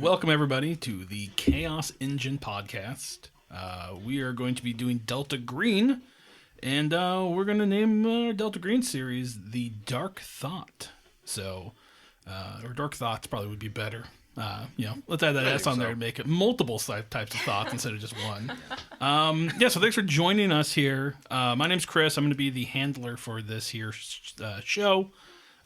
Welcome, everybody, to the Chaos Engine podcast. We are going to be doing Delta Green, and we're going to name our Delta Green series The Dark Thought. So, or Dark Thoughts probably would be better. Let's add that S on there and make it multiple types of thoughts instead of just one. So thanks for joining us here. My name's Chris. I'm going to be the handler for this here show,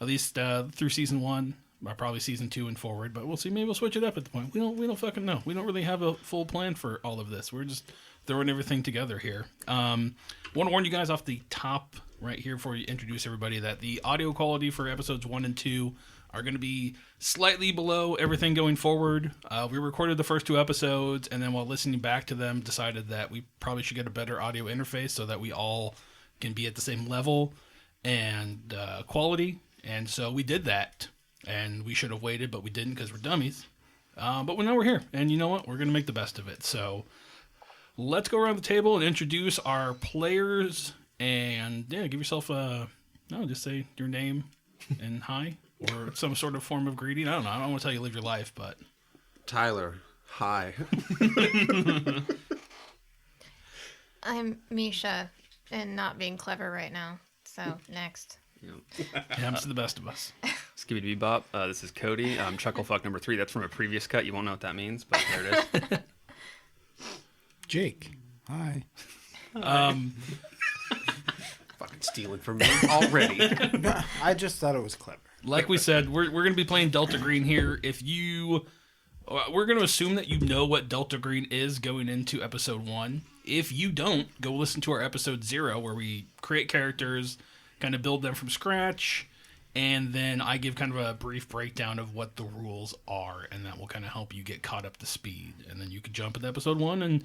at least through season 1. Or probably season 2 and forward, but we'll see. Maybe we'll switch it up at the point. We don't fucking know. We don't really have a full plan for all of this. We're just throwing everything together here. Want to warn you guys off the top right here before we introduce everybody that the audio quality for episodes 1 and 2 are going to be slightly below everything going forward. We recorded the first 2 episodes, and then while listening back to them, decided that we probably should get a better audio interface so that we all can be at the same level and quality. And so we did that. And we should have waited, but we didn't because we're dummies. But now we're here. And you know what? We're going to make the best of it. So let's go around the table and introduce our players. And give yourself just say your name and hi. Or some sort of form of greeting. I don't know. I don't want to tell you to live your life, but. Tyler, hi. I'm Misha, and not being clever right now. So, next. Happens to the best of us. Skibidi Bebop. This is Cody. Chucklefuck number 3. That's from a previous cut. You won't know what that means, but there it is. Jake. Hi. Fucking stealing from me already. I just thought it was clever. Like we said, we're going to be playing Delta Green here. We're going to assume that you know what Delta Green is going into episode 1. If you don't, go listen to our episode 0 where we create characters, kind of build them from scratch, and then I give kind of a brief breakdown of what the rules are, and that will kind of help you get caught up to speed. And then you can jump into episode 1 and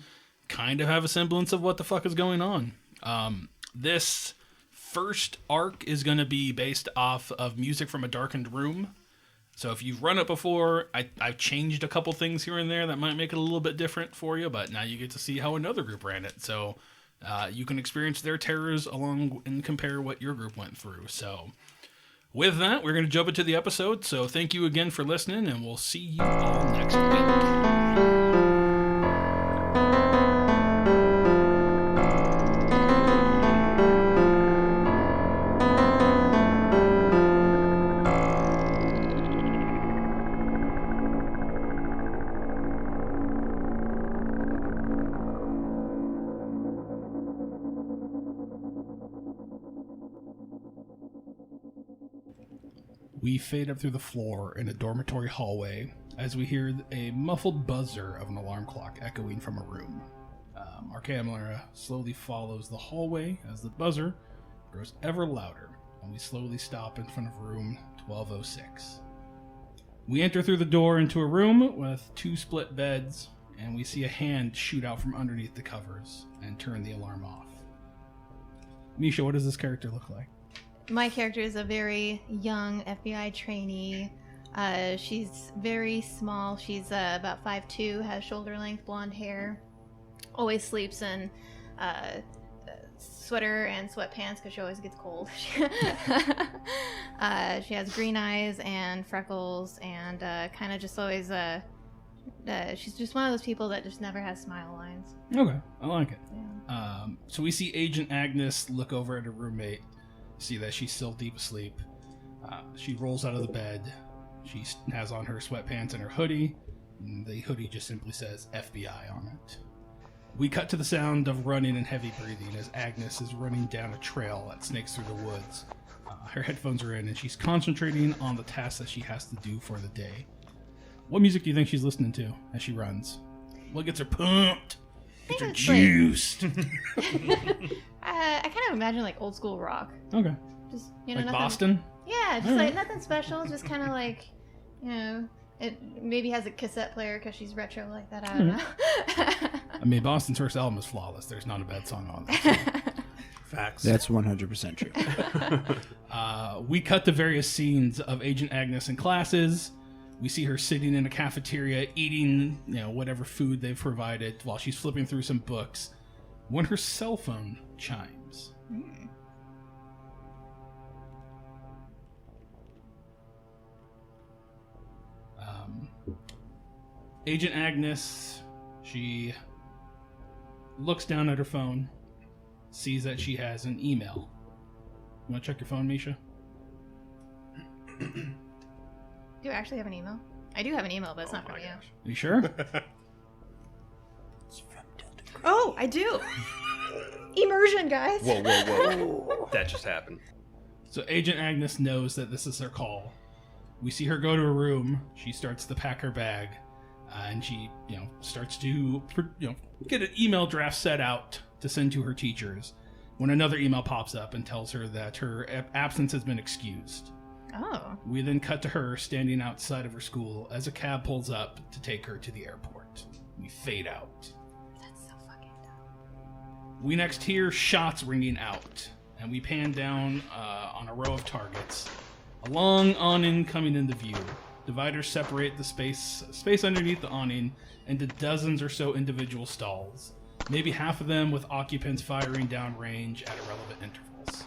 kind of have a semblance of what the fuck is going on. This first arc is going to be based off of music from a darkened room. So if you've run it before, I've changed a couple things here and there that might make it a little bit different for you, but now you get to see how another group ran it. So you can experience their terrors along and compare what your group went through. So with that, we're going to jump into the episode. So thank you again for listening, and we'll see you all next week. We fade up through the floor in a dormitory hallway as we hear a muffled buzzer of an alarm clock echoing from a room. Our camera slowly follows the hallway as the buzzer grows ever louder, and we slowly stop in front of room 1206. We enter through the door into a room with 2 split beds, and we see a hand shoot out from underneath the covers and turn the alarm off. Misha, what does this character look like? My character is a very young FBI trainee. She's very small. She's about 5'2", has shoulder-length blonde hair. Always sleeps in sweater and sweatpants because she always gets cold. She has green eyes and freckles and kind of just always... she's just one of those people that just never has smile lines. Okay, I like it. Yeah. So we see Agent Agnes look over at her roommate, see that she's still deep asleep. She rolls out of the bed. She has on her sweatpants and her hoodie. And the hoodie just simply says FBI on it. We cut to the sound of running and heavy breathing as Agnes is running down a trail that snakes through the woods. Her headphones are in and she's concentrating on the tasks that she has to do for the day. What music do you think she's listening to as she runs? What gets her pumped? Gets her juiced? I kind of imagine like old school rock. Okay. Just Like nothing, Boston? Yeah, just All like right. nothing special. Just kind of like, it maybe has a cassette player because she's retro like that. I don't know. I mean, Boston's first album is flawless. There's not a bad song on there. Facts. That's 100% true. We cut to various scenes of Agent Agnes in classes. We see her sitting in a cafeteria eating, whatever food they've provided while she's flipping through some books when her cell phone chimes. Agent Agnes, she looks down at her phone, sees that she has an email. You want to check your phone, Misha? Do I actually have an email? I do have an email, but it's not from you. You sure? Oh, I do. Immersion, guys. Whoa, whoa, whoa. That just happened. So Agent Agnes knows that this is her call. We see her go to her room. She starts to pack her bag, and she, starts to, get an email draft set out to send to her teachers. When another email pops up and tells her that her absence has been excused. Oh. We then cut to her standing outside of her school as a cab pulls up to take her to the airport. We fade out. That's so fucking dumb. We next hear shots ringing out, and we pan down on a row of targets. A long awning coming into view. Dividers separate the space underneath the awning into dozens or so individual stalls. Maybe half of them with occupants firing down range at irrelevant intervals.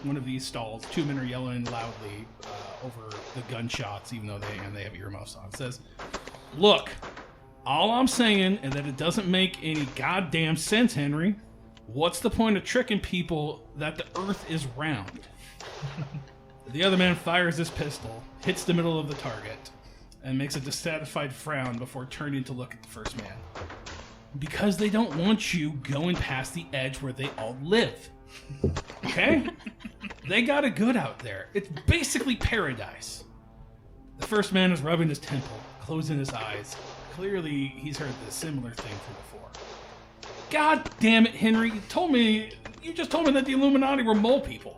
One of these stalls, 2 men are yelling loudly over the gunshots, even though they have earmuffs on. It says, "Look, all I'm saying is that it doesn't make any goddamn sense, Henry. What's the point of tricking people that the Earth is round?" The other man fires his pistol, hits the middle of the target, and makes a dissatisfied frown before turning to look at the first man. "Because they don't want you going past the edge where they all live. Okay? They got it good out there. It's basically paradise." The first man is rubbing his temple, closing his eyes. Clearly, he's heard this similar thing from before. "God damn it, Henry. You just told me that the Illuminati were mole people.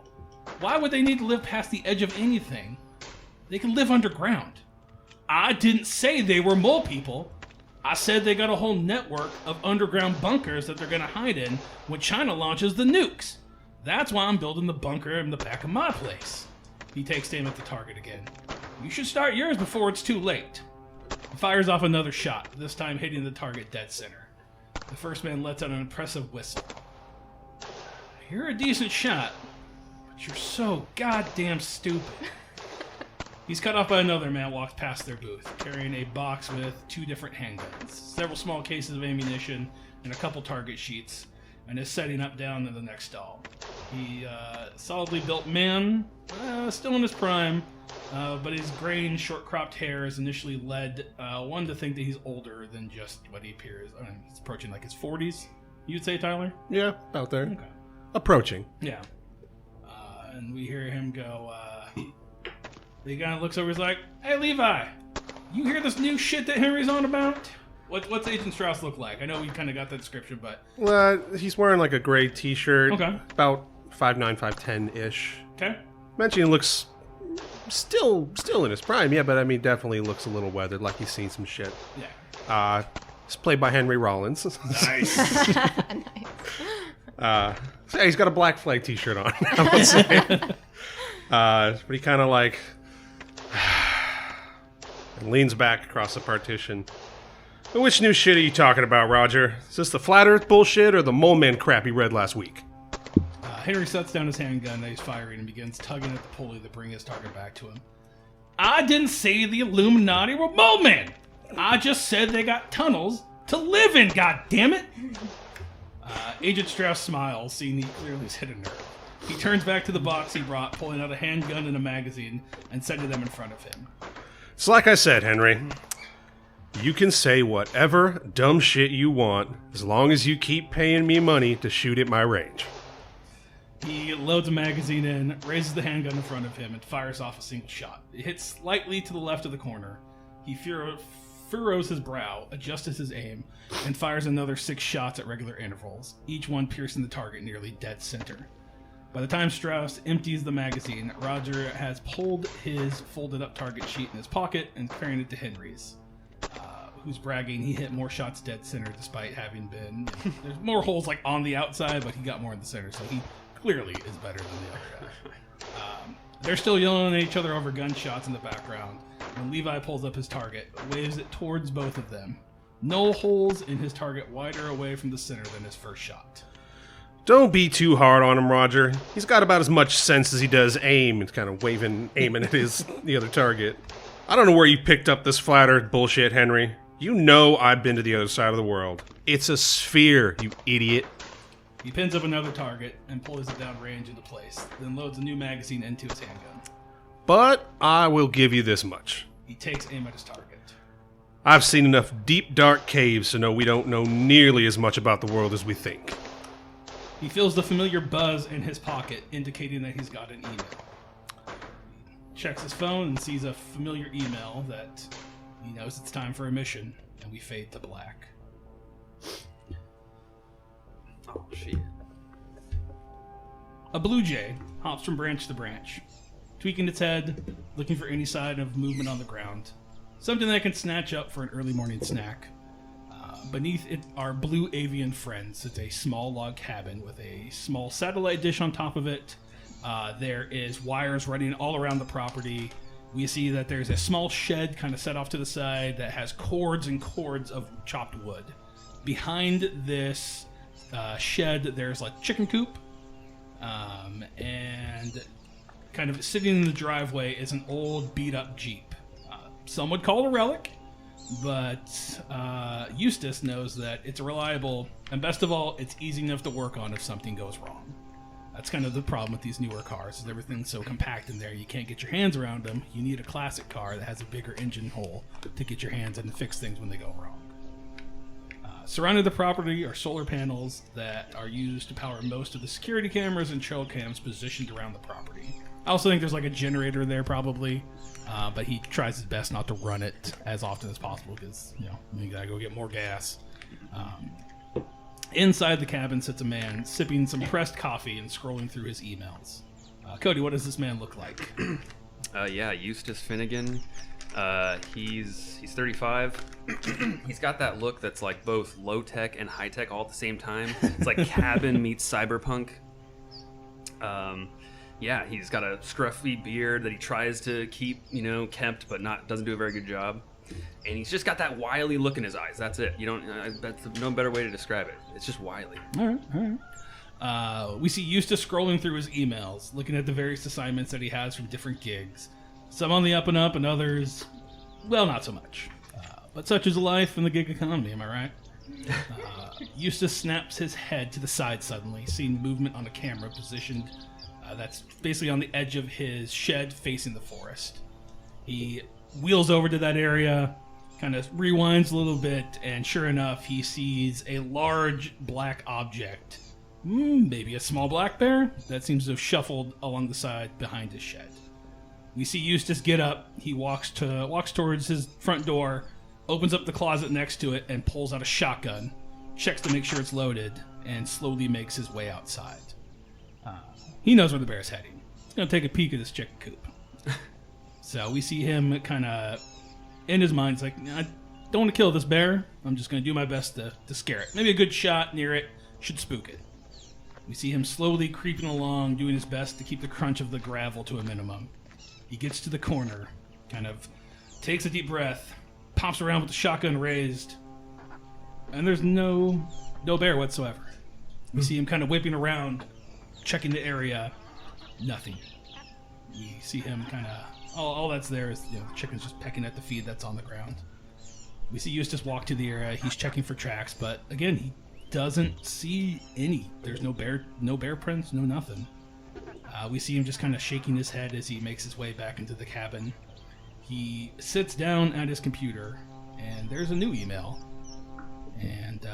Why would they need to live past the edge of anything? They can live underground." "I didn't say they were mole people. I said they got a whole network of underground bunkers that they're going to hide in when China launches the nukes. That's why I'm building the bunker in the back of my place." He takes aim at the target again. "You should start yours before it's too late." He fires off another shot, this time hitting the target dead center. The first man lets out an impressive whistle. "You're a decent shot, but you're so goddamn stupid." He's cut off by another man walks past their booth, carrying a box with 2 different handguns, several small cases of ammunition, and a couple target sheets, and is setting up down in the next stall. He, solidly built man, still in his prime, but his graying, short-cropped hair has initially led one to think that he's older than just what he appears. He's approaching like his 40s, you'd say, Tyler? Yeah, out there. Okay. Approaching. Yeah. And we hear him go, he kind of looks over, he's like, "Hey, Levi, you hear this new shit that Henry's on about?" What's Agent Strauss look like? I know we kind of got that description, but... Well, he's wearing like a gray t-shirt. Okay. About 5'9", 5'10"-ish. Okay. Mentioning looks still in his prime, yeah, but I mean, definitely looks a little weathered, like he's seen some shit. Yeah. It's played by Henry Rollins. Nice. Nice. So yeah, he's got a Black Flag t-shirt on, I would say. But he kind of like and leans back across the partition. "Which new shit are you talking about, Roger? Is this the flat earth bullshit or the mole man crap he read last week?" Henry sets down his handgun that he's firing and begins tugging at the pulley to bring his target back to him. "I didn't say the Illuminati were mole men. I just said they got tunnels to live in, goddammit!" Agent Strauss smiles, seeing he clearly has hit a nerve. He turns back to the box he brought, pulling out a handgun and a magazine, and setting them in front of him. It's like I said, Henry. You can say whatever dumb shit you want as long as you keep paying me money to shoot at my range. He loads a magazine in, raises the handgun in front of him, and fires off a single shot. It hits slightly to the left of the corner. He furrows his brow, adjusts his aim, and fires another 6 shots at regular intervals, each one piercing the target nearly dead center. By the time Strauss empties the magazine, Roger has pulled his folded-up target sheet in his pocket and carrying it to Henry's, who's bragging he hit more shots dead center despite having been... There's more holes like on the outside, but he got more in the center, so he clearly is better than the other guy. They're still yelling at each other over gunshots in the background when Levi pulls up his target, waves it towards both of them. No holes in his target wider away from the center than his first shot. Don't be too hard on him, Roger. He's got about as much sense as he does aim. It's kind of aiming at the other target. I don't know where you picked up this flat earth bullshit, Henry. You know I've been to the other side of the world. It's a sphere, you idiot. He pins up another target and pulls it down range into place, then loads a new magazine into his handgun. But I will give you this much. He takes aim at his target. I've seen enough deep, dark caves to know we don't know nearly as much about the world as we think. He feels the familiar buzz in his pocket, indicating that he's got an email. He checks his phone and sees a familiar email that he knows it's time for a mission, and we fade to black. Oh, shit. A blue jay hops from branch to branch, tweaking its head, looking for any sign of movement on the ground. Something that can snatch up for an early morning snack. Beneath it, our blue avian friends. It's a small log cabin with a small satellite dish on top of it. There is wires running all around the property. We see that there's a small shed kind of set off to the side that has cords and cords of chopped wood. Behind this shed, there's like chicken coop. And kind of sitting in the driveway is an old beat-up Jeep. Some would call it a relic, but Eustace knows that it's reliable, and best of all, it's easy enough to work on if something goes wrong. That's kind of the problem with these newer cars, is everything's so compact in there, you can't get your hands around them. You need a classic car that has a bigger engine hole to get your hands in and fix things when they go wrong. Surrounding the property are solar panels that are used to power most of the security cameras and trail cams positioned around the property. I also think there's like a generator there probably, but he tries his best not to run it as often as possible because, you gotta go get more gas. Inside the cabin sits a man sipping some pressed coffee and scrolling through his emails. Cody, what does this man look like? Eustace Finnegan. He's 35. He's got that look that's like both low tech and high tech all at the same time. It's like cabin meets cyberpunk. He's got a scruffy beard that he tries to keep, kept, but doesn't do a very good job. And he's just got that wily look in his eyes. That's it. That's no better way to describe it. It's just wily. All right. We see Eustace scrolling through his emails, looking at the various assignments that he has from different gigs. Some on the up and up, and others, well, not so much. But such is life in the gig economy, am I right? Eustace snaps his head to the side suddenly, seeing movement on a camera positioned that's basically on the edge of his shed facing the forest. He wheels over to that area, kind of rewinds a little bit, and sure enough, he sees a large black object. Maybe a small black bear that seems to have shuffled along the side behind his shed. We see Eustace get up. He walks towards his front door, opens up the closet next to it, and pulls out a shotgun, checks to make sure it's loaded, and slowly makes his way outside. He knows where the bear's heading. He's going to take a peek at this chicken coop. So we see him kind of, in his mind, he's like, I don't want to kill this bear. I'm just going to do my best to scare it. Maybe a good shot near it should spook it. We see him slowly creeping along, doing his best to keep the crunch of the gravel to a minimum. He gets to the corner, kind of takes a deep breath, pops around with the shotgun raised, and there's no bear whatsoever. We see him kind of whipping around, checking the area, nothing. We see him kind of, all that's there is, the chicken's just pecking at the feed that's on the ground. We see Eustace walk to the area, he's checking for tracks, but again, he doesn't see any. There's no bear prints, no nothing. We see him just kind of shaking his head as he makes his way back into the cabin. He sits down at his computer, and there's a new email. And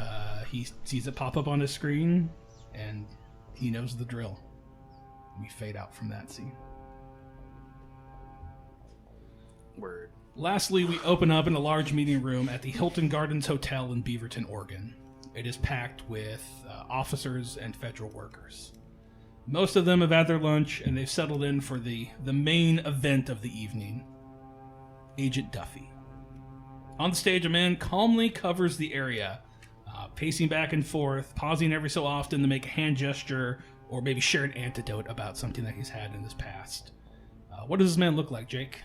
he sees it pop up on his screen, and he knows the drill. We fade out from that scene. Word. Lastly, we open up in a large meeting room at the Hilton Gardens Hotel in Beaverton, Oregon. It is packed with officers and federal workers. Most of them have had their lunch, and they've settled in for the main event of the evening. Agent Duffy. On the stage, a man calmly covers the area, pacing back and forth, pausing every so often to make a hand gesture or maybe share an anecdote about something that he's had in his past. What does this man look like, Jake?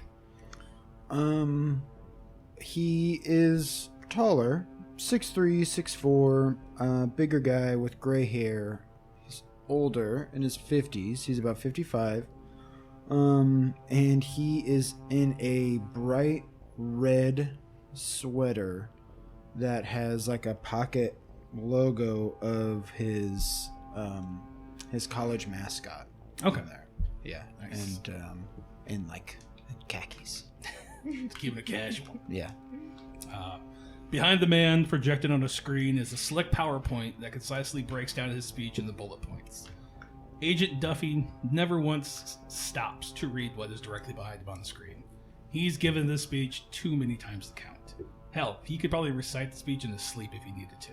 He is taller, 6'3", 6'4", bigger guy with gray hair. He's older, in his 50s. He's about 55. And he is in a bright red sweater that has like a pocket logo of his college mascot. Okay. on there. Yeah, Nice. and like khakis. Keeping it casual. Yeah. Behind the man, projected on a screen, is a slick PowerPoint that concisely breaks down his speech into bullet points. Agent Duffy never once stops to read what is directly behind him on the screen. He's given this speech too many times to count. Hell, he could probably recite the speech in his sleep if he needed to.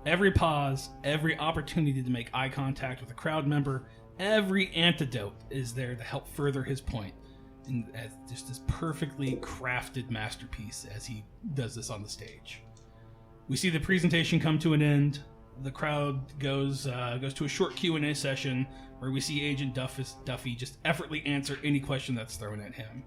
Every pause, every opportunity to make eye contact with a crowd member, every antidote is there to help further his point. And as just this perfectly crafted masterpiece as he does this on the stage. We see the presentation come to an end. The crowd goes to a short Q&A session where we see Agent Duffy just effortlessly answer any question that's thrown at him.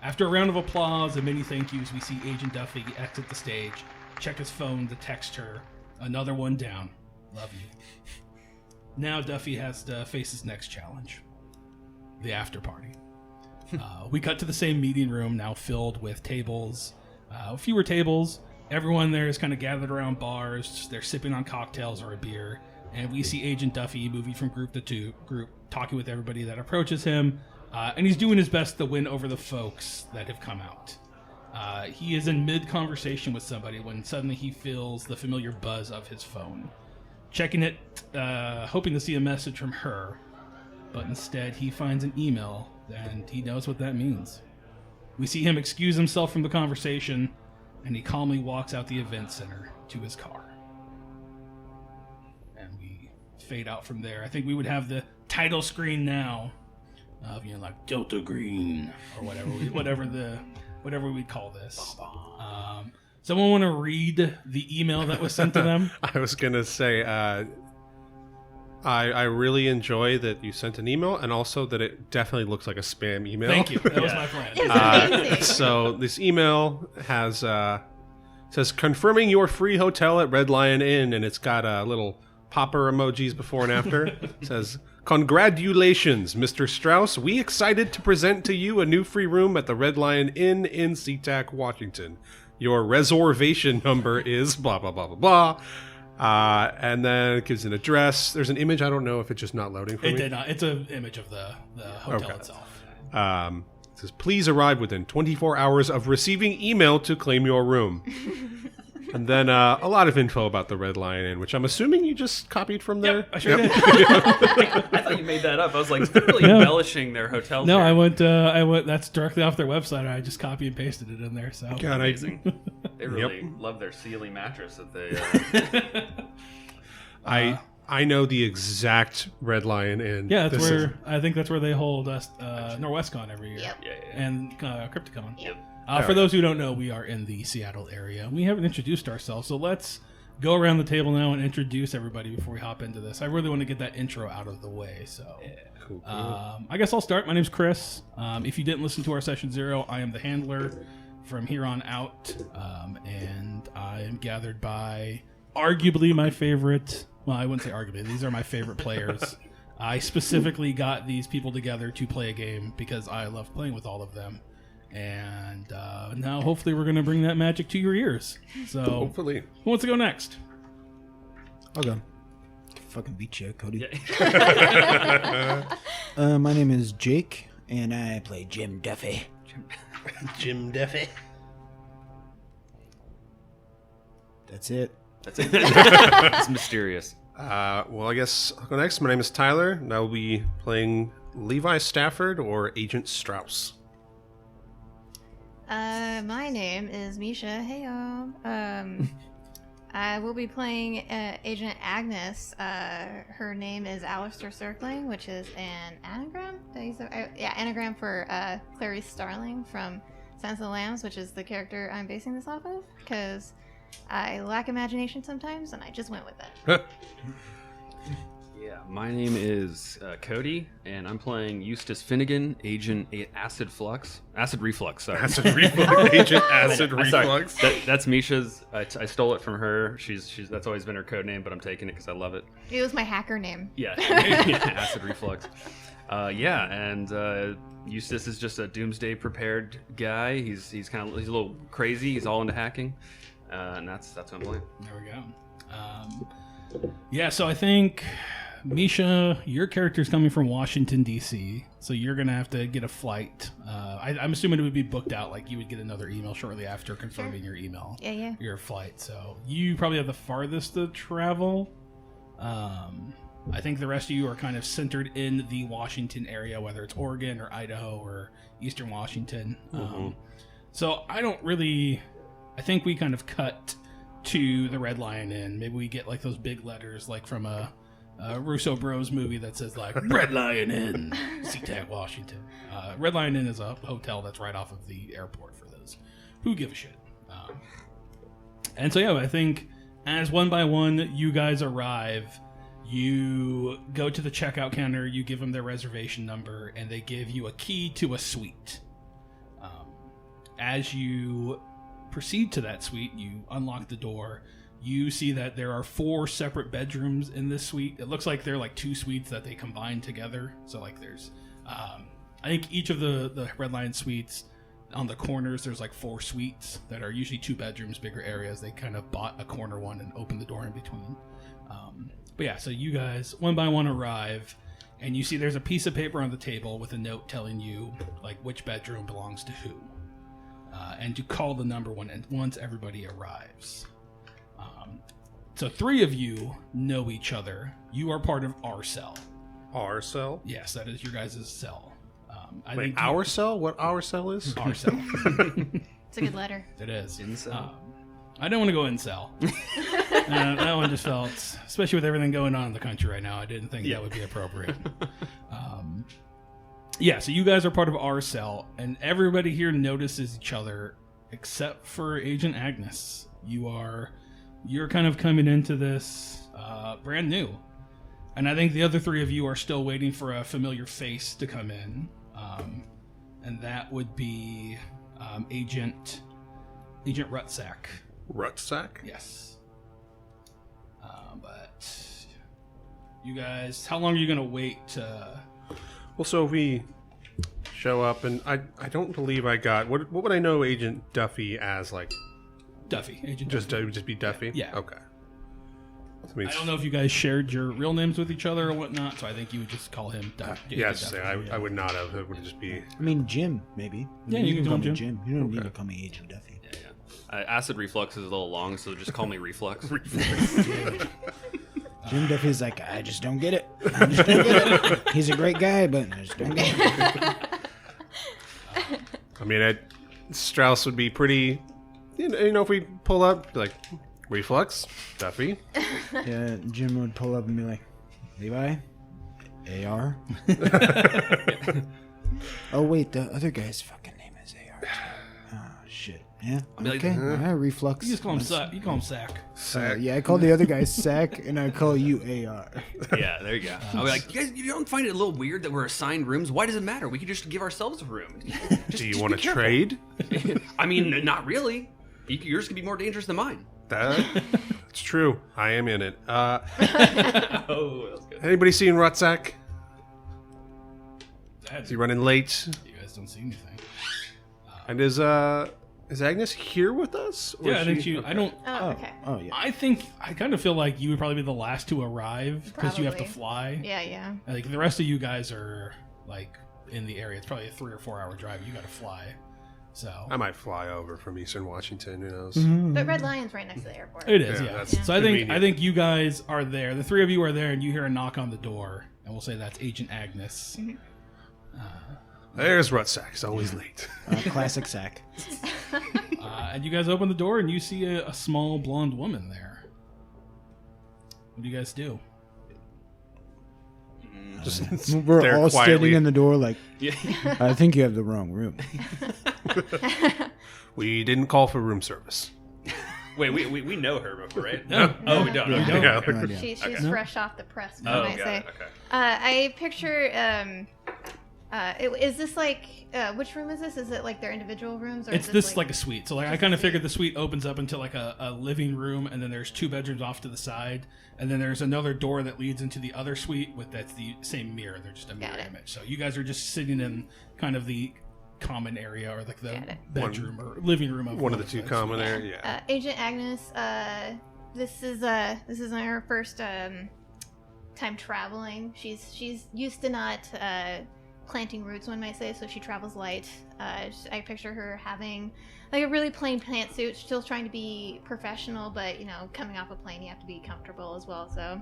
After a round of applause and many thank yous, we see Agent Duffy exit the stage, check his phone to text her, "Another one down. Love you." Now Duffy has to face his next challenge, the after party. We cut to the same meeting room, now filled with tables, fewer tables. Everyone there is kind of gathered around bars. They're sipping on cocktails or a beer. And we see Agent Duffy moving from group to group, talking with everybody that approaches him. And he's doing his best to win over the folks that have come out. He is in mid-conversation with somebody when suddenly he feels the familiar buzz of his phone. Checking it, hoping to see a message from her. But instead, he finds an email, and he knows what that means. We see him excuse himself from the conversation, and he calmly walks out the event center to his car. And we fade out from there. I think we would have the title screen now of, like Delta Green or whatever we call this. Someone want to read the email that was sent to them? I was gonna say, I really enjoy that you sent an email, and also that it definitely looks like a spam email. Thank you. That was my plan. It's amazing. So this email has says confirming your free hotel at Red Lion Inn, and it's got little popper emojis before and after. It says, "Congratulations, Mr. Strauss. We excited to present to you a new free room at the Red Lion Inn in SeaTac, Washington. Your reservation number is blah blah blah blah blah." And then it gives an address. There's an image. I don't know if it's just not loading for me. It did not. It's an image of the hotel Okay. itself. It says, "Please arrive within 24 hours of receiving email to claim your room." And then a lot of info about the Red Lion Inn, which I'm assuming you just copied from there. I sure did. I thought you made that up. I was like, they're really embellishing their hotel. No, here. I went. That's directly off their website. I just copy and pasted it in there. So God, Amazing. They really love their Sealy mattress that they. I know the exact Red Lion Inn. yeah, that's This is- I think that's where they hold NorwestCon every year. Yep. Yeah. And Crypticon. Yep. For those who don't know, we are in the Seattle area. We haven't introduced ourselves, so let's go around the table now and introduce everybody before we hop into this. I really want to get that intro out of the way. So, Cool. I guess I'll start. My name's Chris. If you didn't listen to our session 0, I am the handler from here on out, and I am gathered by arguably my favorite. Well, I wouldn't say arguably. These are my favorite players. I specifically got these people together to play a game because I love playing with all of them. And now hopefully we're going to bring that magic to your ears. So Hopefully. who wants to go next? I'll go. Fucking beat you, Cody. Yeah. My name is Jake, and I play Jim Duffy. Jim Duffy. That's it. That's it. It's mysterious. Well, I guess I'll go next. My name is Tyler, and I'll be playing Levi Stafford or Agent Strauss. My name is Misha. Hey y'all. I will be playing Agent Agnes. Her name is Alistair Circling, which is an anagram. Did I use that? Yeah, anagram for Clarice Starling from Silence of the Lambs, which is the character I'm basing this off of. Because I lack imagination sometimes, and I just went with it. Yeah, my name is Cody, and I'm playing Eustace Finnegan, Agent Acid Reflux. Sorry. Acid Reflux. Agent Acid I'm sorry. Reflux. That's Misha's. I stole it from her. She's that's always been her code name, but I'm taking it because I love it. It was my hacker name. Yeah, Acid Reflux. And Eustace is just a doomsday prepared guy. He's a little crazy. He's all into hacking. And that's what I'm playing. There we go. Yeah, so I think, Misha, your character's coming from Washington, D.C., so you're going to have to get a flight. I'm assuming it would be booked out, like you would get another email shortly after confirming your email. Yeah. Your flight. So you probably have the farthest to travel. I think the rest of you are kind of centered in the Washington area, whether it's Oregon or Idaho or Eastern Washington. So I think we kind of cut to the Red Lion Inn. Maybe we get like those big letters like from a Russo Bros movie that says like Red Lion Inn, SeaTac, Washington. Red Lion Inn is a hotel that's right off of the airport for those who give a shit. And so yeah, I think as one by one you guys arrive, you go to the checkout counter, you give them their reservation number, and they give you a key to a suite. As you proceed to that suite, you unlock the door. You see that there are 4 separate bedrooms in this suite. It looks like they're like 2 suites that they combine together. So like there's, I think each of the Red Lion suites on the corners, there's like 4 suites that are usually 2 bedrooms, bigger areas. They kind of bought a corner one and opened the door in between. But yeah, so you guys one by one arrive, and you see there's a piece of paper on the table with a note telling you like which bedroom belongs to who. And to call the number once everybody arrives. So 3 of you know each other. You are part of our cell. Our cell? Yes, that is your guys' cell. Wait, our cell? What our cell is? Our cell. It's a good letter. It is. Incel. I don't want to go incel. That one just felt, especially with everything going on in the country right now, I didn't think that would be appropriate. Yeah, so you guys are part of our cell, and everybody here notices each other except for Agent Agnes. You're kind of coming into this brand new. And I think the other 3 of you are still waiting for a familiar face to come in. And that would be Agent Rutsack. Rutsack? Yes. But you guys, how long are you going to wait? Well, so if we show up, and I don't believe I got... What would I know Agent Duffy as, like... Duffy. Agent Just Duffy. just be Duffy? Yeah. Okay. I don't know if you guys shared your real names with each other or whatnot, so I think you would just call him Duffy. Yes, I would not have. It would just be... I mean, Jim, maybe. Yeah, you can call call me him Jim. You don't need to call me Agent Duffy. Yeah. Acid reflux is a little long, so just call me Reflux. Jim Duffy's like, I just don't get it. I just don't get it. He's a great guy, but I just don't get it. I mean, Strauss would be pretty... You know, if we pull up, like, Reflux, Duffy. Yeah, Jim would pull up and be like, Levi? AR? Oh, wait, the other guy's fucking name is AR. Oh, shit. Yeah, like, okay. All right, Reflux. You just call him Sack. You call him Sack. Yeah, I call the other guy Sack, and I call you AR. Yeah, there you go. I'll be like, you guys, you don't find it a little weird that we're assigned rooms? Why does it matter? We could just give ourselves a room. Do you want to trade? I mean, not really. Yours could be more dangerous than mine. It's true. I am in it. Oh, that was good. Anybody seen Rutsack? That's- Is he running late? You guys don't see anything. And is Agnes here with us? Or Yeah, I is think she- you. I don't. Oh, okay. Oh, yeah. I kind of feel like you would probably be the last to arrive because you have to Probably. fly. Yeah. Like the rest of you guys are like in the area. It's probably a 3 or 4 hour drive. You got to fly. So I might fly over from Eastern Washington. Who knows? But Red Lion's right next to the airport. it is. Yeah, Yeah. that's So I convenient. think you guys are there. The 3 of you are there, and you hear a knock on the door, and we'll say that's Agent Agnes. There's Rutsack. He's always late. Classic Sack. And you guys open the door, and you see a small blonde woman there. What do you guys do? Just We're there all quietly. standing in the door like, Yeah. I think you have the wrong room. We didn't call for room service. Wait, we know her, right? No. Oh, we don't. Yeah. Okay. Yeah. No idea. She's Okay. fresh off the press, Oh, might got say. it. Okay. I picture. Is this like which room is this? Is it like their individual rooms, or It's is this like a suite. So like I kind of figured the suite opens up into like a living room, and then there's 2 bedrooms off to the side, and then there's another door that leads into the other suite that's the same mirror. They're just a mirror Got it. image. So you guys are just sitting in kind of the common area or like the Got it. bedroom or living room of One of the two folks. common areas. Yeah. Agent Agnes, this is her first time traveling. She's used to not planting roots, one might say, so she travels light. I picture her having like a really plain pantsuit, still trying to be professional, but coming off a plane, you have to be comfortable as well. So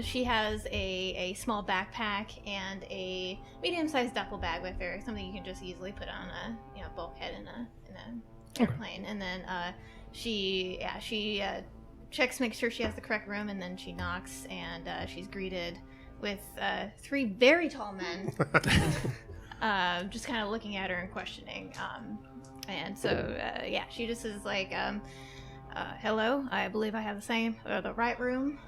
she has a small backpack and a medium-sized duffel bag with her, something you can just easily put on a bulkhead in a airplane. And then she makes sure she has the correct room, and then she knocks, and she's greeted with 3 very tall men just kind of looking at her and questioning. And so, she just is like, hello, I believe I have the right room.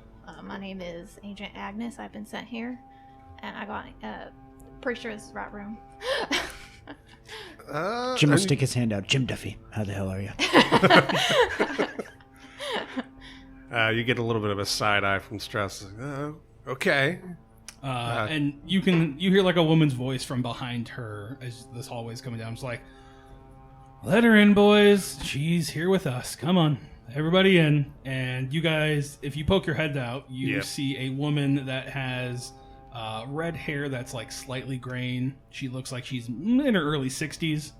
My name is Agent Agnes. I've been sent here, and I got, pretty sure this is the right room. Jim will stick his hand out. Jim Duffy, how the hell are you? You get a little bit of a side eye from Strauss. Okay. And you hear like a woman's voice from behind her as this hallway's coming down. It's like, let her in, boys. She's here with us. Come on, everybody in. And you guys, if you poke your head out, you see a woman that has red hair that's like slightly graying. She looks like she's in her early 60s.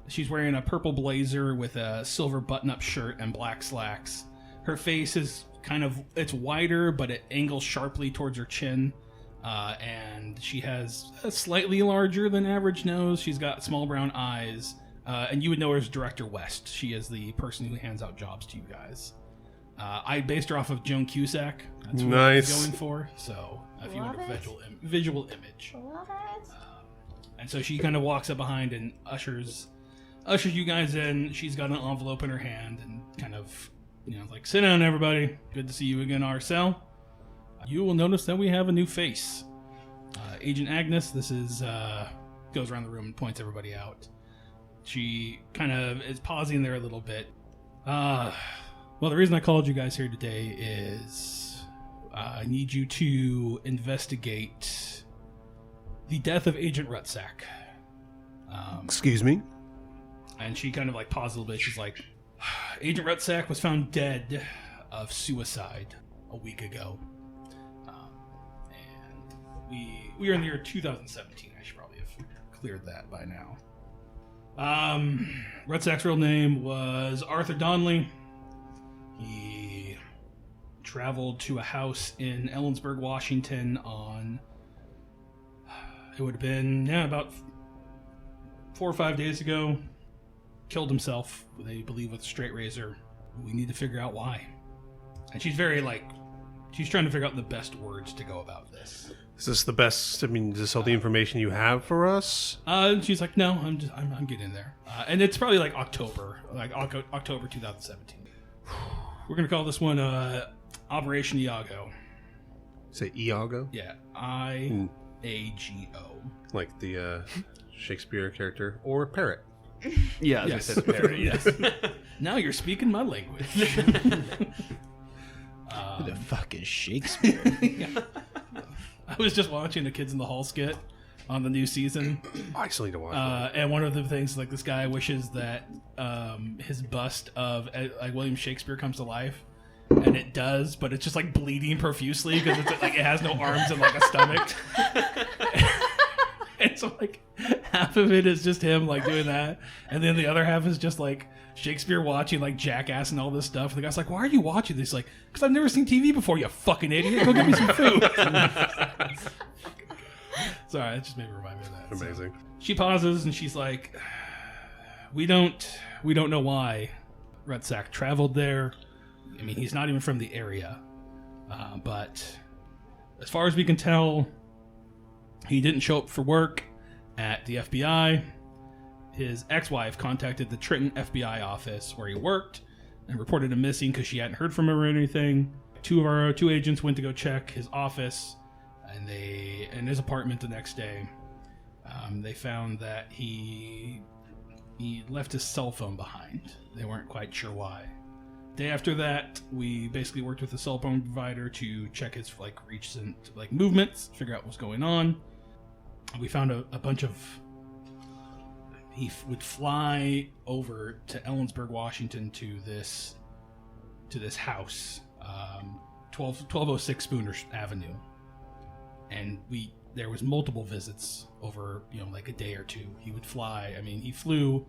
She's wearing a purple blazer with a silver button-up shirt and black slacks. Her face is it's wider, but it angles sharply towards her chin. And she has a slightly larger than average nose. She's got small brown eyes. And you would know her as Director West. She is the person who hands out jobs to you guys. I based her off of Joan Cusack. That's what I was going for. So if you want a visual image. Love it. And so she kind of walks up behind and ushers you guys in. She's got an envelope in her hand and kind of, like, sit down, everybody. Good to see you again, Arcel. You will notice that we have a new face. Agent Agnes, this is, goes around the room and points everybody out. She kind of is pausing there a little bit. Well, the reason I called you guys here today is I need you to investigate the death of Agent Rutsack. Excuse me? And she kind of like paused a little bit. She's like, Agent Rutsack was found dead of suicide a week ago. And we are in the year 2017. I should probably have cleared that by now. Rutsack's real name was Arthur Donnelly. He traveled to a house in Ellensburg, Washington on, it would have been, about 4 or 5 days ago. Killed himself, they believe, with a straight razor. We need to figure out why. And she's very, she's trying to figure out the best words to go about this. Is this the best? I mean, is this all the information you have for us? She's like, no, I'm getting there. And it's probably like October 2017. We're gonna call this one Operation IAGO. Say IAGO? Yeah, IAGO. Like the Shakespeare character or parrot. Yeah, as Yes. I said, parody, yes. Now you're speaking my language. Who the fuck is Shakespeare? I was just watching the Kids in the Hall skit on the new season. I still need to watch that. And one of the things, like, this guy wishes that his bust of William Shakespeare comes to life, and it does, but it's just like bleeding profusely because it's like it has no arms and like a stomach. And so like half of it is just him like doing that, and then the other half is just like Shakespeare watching like Jackass and all this stuff. And the guy's like, "Why are you watching this?" Like, "Because I've never seen TV before, you fucking idiot. Go get me some food." Sorry, that just made me remind me of that. Amazing. So she pauses and she's like, "We don't know why Rutsack traveled there. I mean, he's not even from the area, but as far as we can tell, he didn't show up for work at the FBI. His ex-wife contacted the Trenton FBI office where he worked and reported him missing because she hadn't heard from him or anything. Two agents went to go check his office and in his apartment the next day. They found that he left his cell phone behind. They weren't quite sure why. Day after that, we basically worked with the cell phone provider to check his recent movements, figure out what's going on. We found a bunch of he would fly over to Ellensburg, Washington, to this house, 1206 Spooner Avenue, and there was multiple visits over like a day or two. He would fly. I mean, he flew,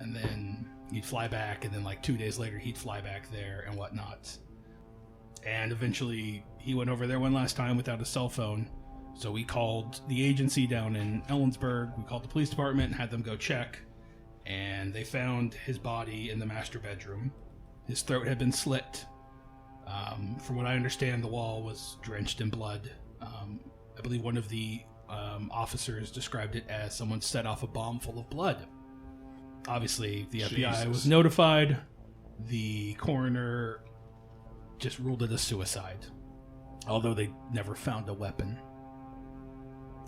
and then he'd fly back, and then like 2 days later he'd fly back there and whatnot. And eventually he went over there one last time without a cell phone. So we called the agency down in Ellensburg. We called the police department and had them go check. And they found his body in the master bedroom. His throat had been slit. From what I understand, the wall was drenched in blood. I believe one of the officers described it as someone set off a bomb full of blood. Obviously, the FBI was notified. The coroner just ruled it a suicide, although they never found a weapon.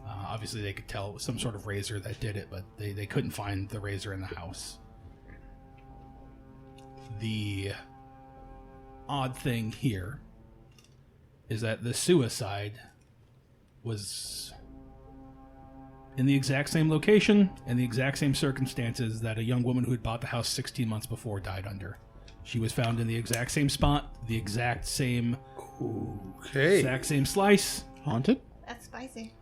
Obviously, they could tell it was some sort of razor that did it, but they couldn't find the razor in the house. The odd thing here is that the suicide was in the exact same location and the exact same circumstances that a young woman who had bought the house 16 months before died under. She was found in the exact same spot, the exact same slice. Haunted? That's spicy.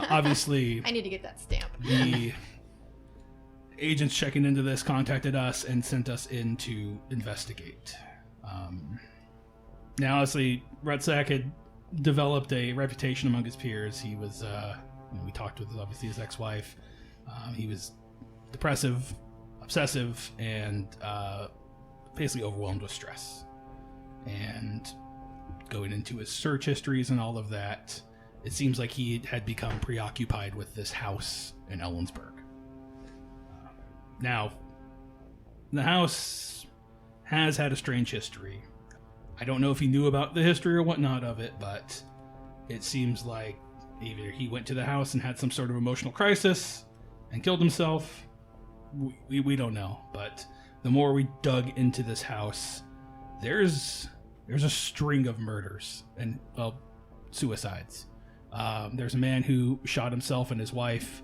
Obviously, I need to get that stamp. The agents checking into this contacted us and sent us in to investigate. Now, honestly, Rutzak had developed a reputation among his peers. He was, we talked with obviously his ex-wife. He was depressive, obsessive, and basically overwhelmed with stress. And going into his search histories and all of that, it seems like he had become preoccupied with this house in Ellensburg. Now, the house has had a strange history. I don't know if he knew about the history or whatnot of it, but it seems like either he went to the house and had some sort of emotional crisis and killed himself. We don't know, but the more we dug into this house, there's a string of murders and suicides. There's a man who shot himself and his wife.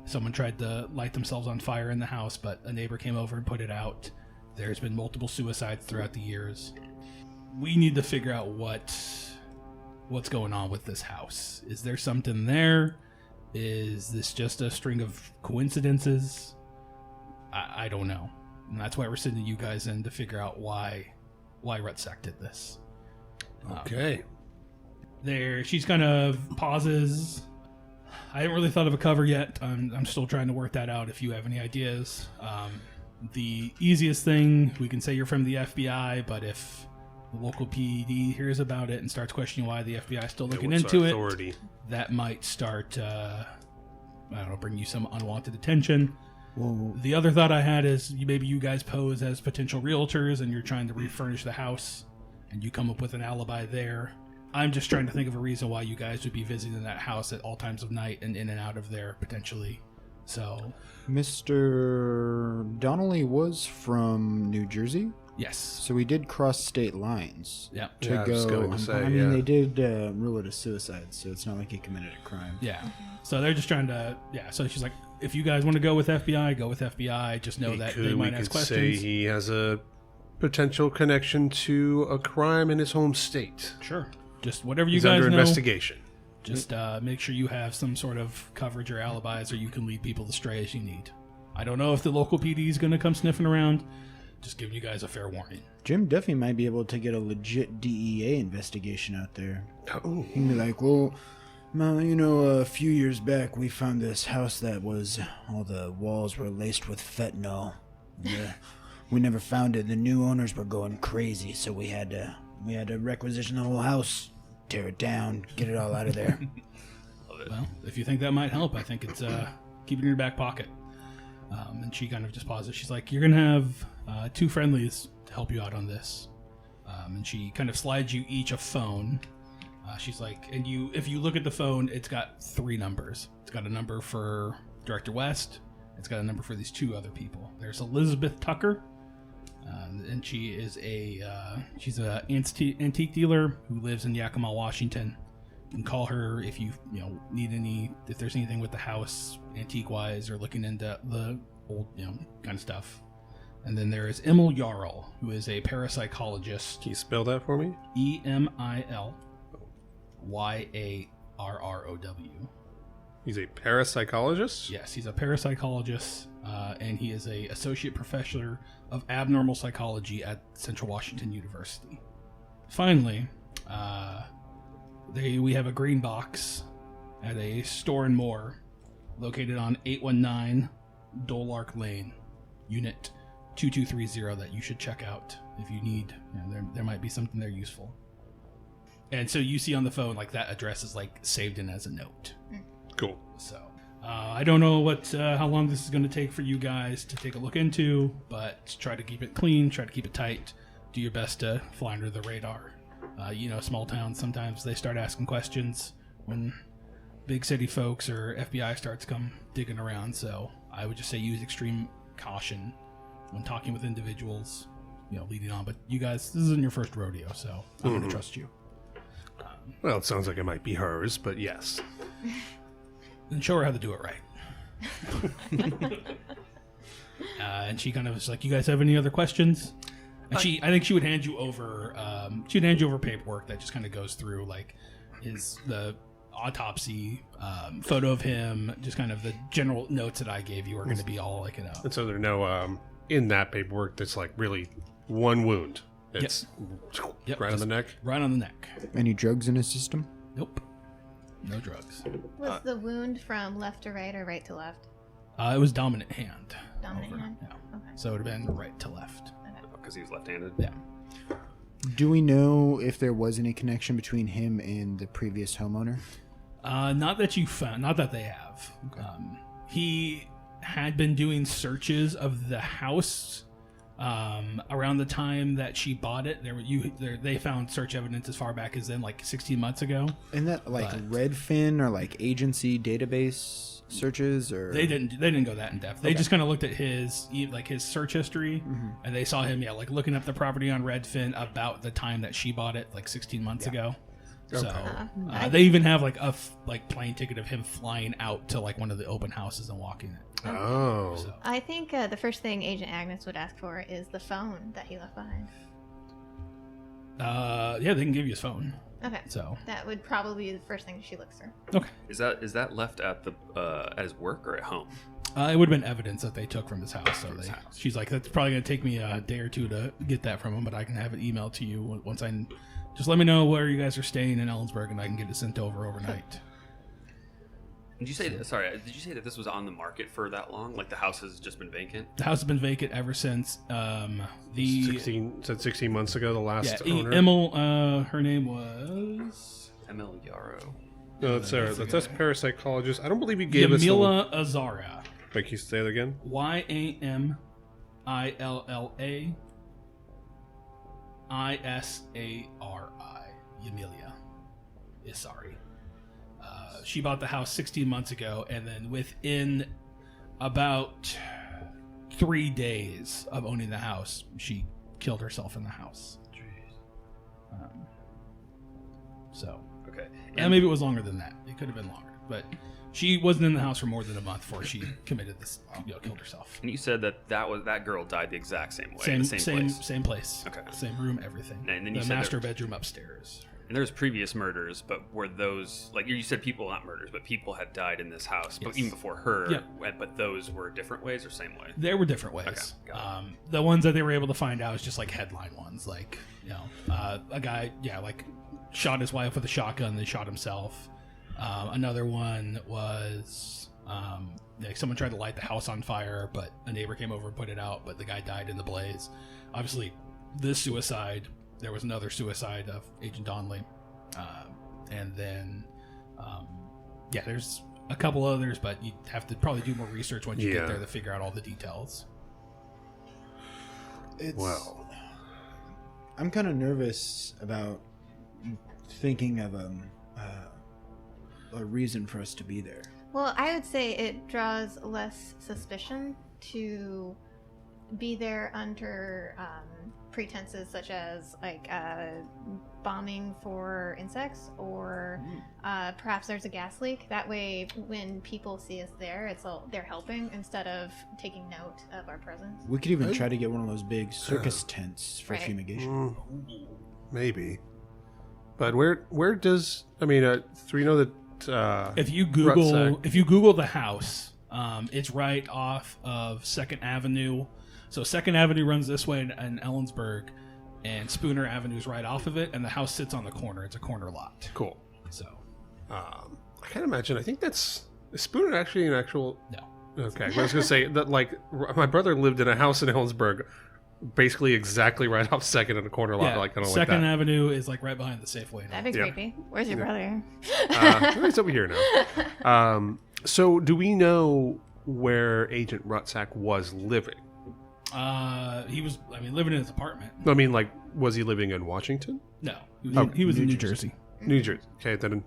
Someone tried to light themselves on fire in the house, but a neighbor came over and put it out. There's been multiple suicides throughout the years. We need to figure out what's going on with this house. Is there something there? Is this just a string of coincidences? I don't know. And that's why we're sending you guys in to figure out why Rutzak did this. Okay. She's kind of pauses. I haven't really thought of a cover yet. I'm still trying to work that out if you have any ideas. The easiest thing, we can say you're from the FBI, but if the local PD hears about it and starts questioning why the FBI is still looking into it, that might start, bring you some unwanted attention. Whoa. The other thought I had is maybe you guys pose as potential realtors and you're trying to refurnish the house and you come up with an alibi there. I'm just trying to think of a reason why you guys would be visiting that house at all times of night and in and out of there potentially. So, Mr. Donnelly was from New Jersey, yes. so we did cross state lines. Yeah. To Yeah, I was go. going to say, I mean, yeah. they did rule it a suicide, so it's not like he committed a crime. Yeah. So they're just trying to. Yeah. So she's like, if you guys want to go with FBI, go with FBI. Just know that they might ask questions. Say he has a potential connection to a crime in his home state. Sure. Just whatever you He's guys under know. investigation. Just make sure you have some sort of coverage or alibis, or you can lead people astray as you need. I don't know if the local PD is going to come sniffing around. Just giving you guys a fair warning. Jim Duffy might be able to get a legit DEA investigation out there. Oh. He can be like, well, a few years back we found this house that was, all the walls were laced with fentanyl. Yeah. We never found it. The new owners were going crazy, so we had to requisition the whole house, tear it down, get it all out of there. Well, if you think that might help, I think it's keep it in your back pocket. And she kind of just pauses. She's like, you're going to have 2 friendlies to help you out on this. And she kind of slides you each a phone. She's like, and if you look at the phone, it's got 3 numbers. It's got a number for Director West. It's got a number for these 2 other people. There's Elizabeth Tucker. And she is she's an antique dealer who lives in Yakima, Washington. You can call her if you need if there's anything with the house antique wise or looking into the old, kind of stuff. And then there is Emil Yarl, who is a parapsychologist. Can you spell that for me? EMILYARROW. He's a parapsychologist? Yes, he's a parapsychologist, and he is a associate professor of abnormal psychology at Central Washington University. Finally, we have a green box at a store and more located on 819 Dolark Lane, Unit 2230, that you should check out if you need. There might be something there useful. And so you see on the phone, like, that address is like saved in as a note. Cool. So I don't know how long this is going to take for you guys to take a look into, but try to keep it clean, try to keep it tight, do your best to fly under the radar. Small towns, sometimes they start asking questions when big city folks or FBI starts come digging around. So I would just say use extreme caution when talking with individuals, leading on. But you guys, this isn't your first rodeo, so I'm going to trust you. Well, it sounds like it might be hers, but yes. And show her how to do it right. And she kind of was like, "You guys have any other questions?" And I think she would hand you over. She'd hand you over paperwork that just kind of goes through like the autopsy photo of him, just kind of the general notes that I gave you are going to be all like And so there are no in that paperwork that's like really one wound. It's Yep, right on the neck. Right on the neck. Any drugs in his system? Nope. No drugs. Was the wound from left to right or right to left? It was dominant hand. Dominant hand? Yeah. Okay. So it would have been right to left. Because he was left-handed. Yeah. Do we know if there was any connection between him and the previous homeowner? Not that you found. Not that they have. Okay. He had been doing searches of the house around the time that she bought it. They found search evidence as far back as then, like 16 months ago. And that like But- Redfin or like agency database searches, or They didn't go that in depth. They just kind of looked at his search history, and they saw him looking up the property on Redfin about the time that she bought it, like 16 months ago. So they even have like a plane ticket of him flying out to like one of the open houses and walking it. Oh. So I think the first thing Agent Agnes would ask for is the phone that he left behind. yeah, they can give you his phone. Okay. So That would probably be the first thing she looks through. okay, Is that left at the at his work or at home? it would have been evidence that they took from his house. So his house. she's like, that's probably gonna take me a day or two to get that from him, but I can have it emailed to you once I. Just let me know where you guys are staying in Ellensburg, and I can get it sent over overnight. Did you say that? Sorry, did you say that this was on the market for that long? Like the house has just been vacant? The house has been vacant ever since the 16 months ago, the last owner. Emil. Her name was Emil Yarrow. No, that's Sarah. That's us parapsychologist. I don't believe you gave us. Yamila Azara. Wait, can you say that again? YAMILLA ISARI. Yamilia Isari. She bought the house 16 months ago, and then within about 3 days of owning the house, she killed herself in the house. So, Okay. and maybe it was longer than that. It could have been longer, but she wasn't in the house for more than a month before she committed this, killed herself. And you said that girl died the exact same way, Same, in the same place. Same place. Okay. Same room, everything. And then you the said master there- bedroom upstairs. And there's previous murders, but were those like you said? People, not murders, but people had died in this house, but Yes. even before her. Yeah. But those were different ways or same way. There were different ways. Okay, got The ones that they were able to find out is just like headline ones, like a guy, like shot his wife with a shotgun, then shot himself. Another one was like someone tried to light the house on fire, but a neighbor came over and put it out, but the guy died in the blaze. Obviously, this suicide. There was another suicide of Agent Donnelly, and then there's a couple others, but you have to probably do more research once you get there to figure out all the details. Well, I'm kind of nervous about thinking of a reason for us to be there. Well, I would say it draws less suspicion to be there under pretenses such as like bombing for insects, or perhaps there's a gas leak. That way, when people see us there, they're helping instead of taking note of our presence. We could even try to get one of those big circus tents for Right. fumigation. Maybe. But where does do we know that If you Rutsack- Google the house, it's right off of 2nd Avenue. So 2nd Avenue runs this way in Ellensburg, and Spooner Avenue is right off of it, and the house sits on the corner. It's a corner lot. cool? So I can't imagine. I think is Spooner actually an actual. no. Okay, I was gonna say that my brother lived in a house in Ellensburg, basically exactly right off 2nd in a corner lot, kind of like 2nd that. Avenue is like right behind the Safeway. now. That'd be Yeah. creepy. Where's your brother? He's over here now. So do we know where Agent Rutsack was living? He was, living in his apartment. I mean, was he living in Washington? No, he was in New Jersey. New Jersey. Okay, then,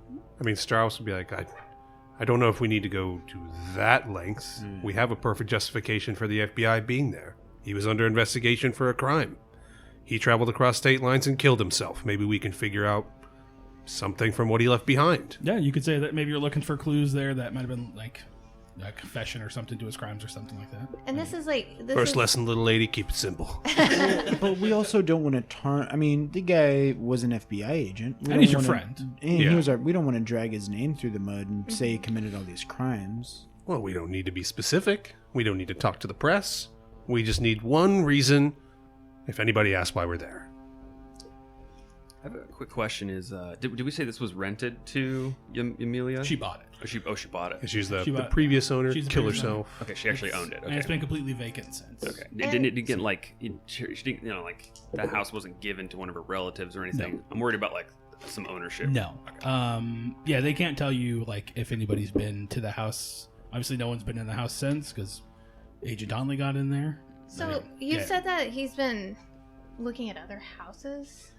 Strauss would be like, I don't know if we need to go to that length. We have a perfect justification for the FBI being there. He was under investigation for a crime. He traveled across state lines and killed himself. Maybe we can figure out something from what he left behind. Yeah, you could say that maybe you're looking for clues there that might have been like a confession or something to his crimes or something like that. And this is like First lesson, little lady, keep it simple. But we also don't want to turn. I mean, the guy was an FBI agent. We And don't he's your wanna- friend. And Yeah. he was we don't want to drag his name through the mud and say he committed all these crimes. Well, we don't need to be specific. We don't need to talk to the press. We just need one reason if anybody asks why we're there. I have a quick question: did we say this was rented to Emilia? She bought it. She bought it. She's the She bought- previous owner, she's the kill previous herself. Okay, she actually owned it. And it's Okay. been completely vacant since. Okay. Didn't it get she didn't, that house wasn't given to one of her relatives or anything? I'm worried about some ownership. No. Yeah, they can't tell you if anybody's been to the house. Obviously, no one's been in the house since because Agent Donnelly got in there. So you said that he's been looking at other houses.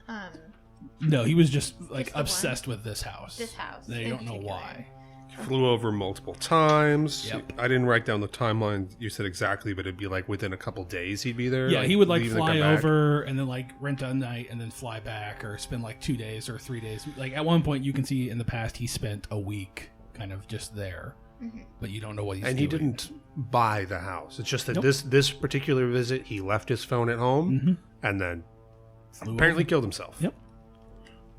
No, he was just the one? obsessed with this house. This house They in don't know particular. why. Flew over multiple times. Yep. I didn't write down the timeline you said exactly, but it'd be within a couple days he'd be there. Yeah, he would leave and fly come back. over and then rent a night and then fly back, or spend 2 days or 3 days. At one point, you can see in the past he spent a week kind of just there, but you don't know what he's And doing. he didn't buy the house. It's just that Nope. this particular visit, he left his phone at home and then Flew apparently over. killed himself. Yep.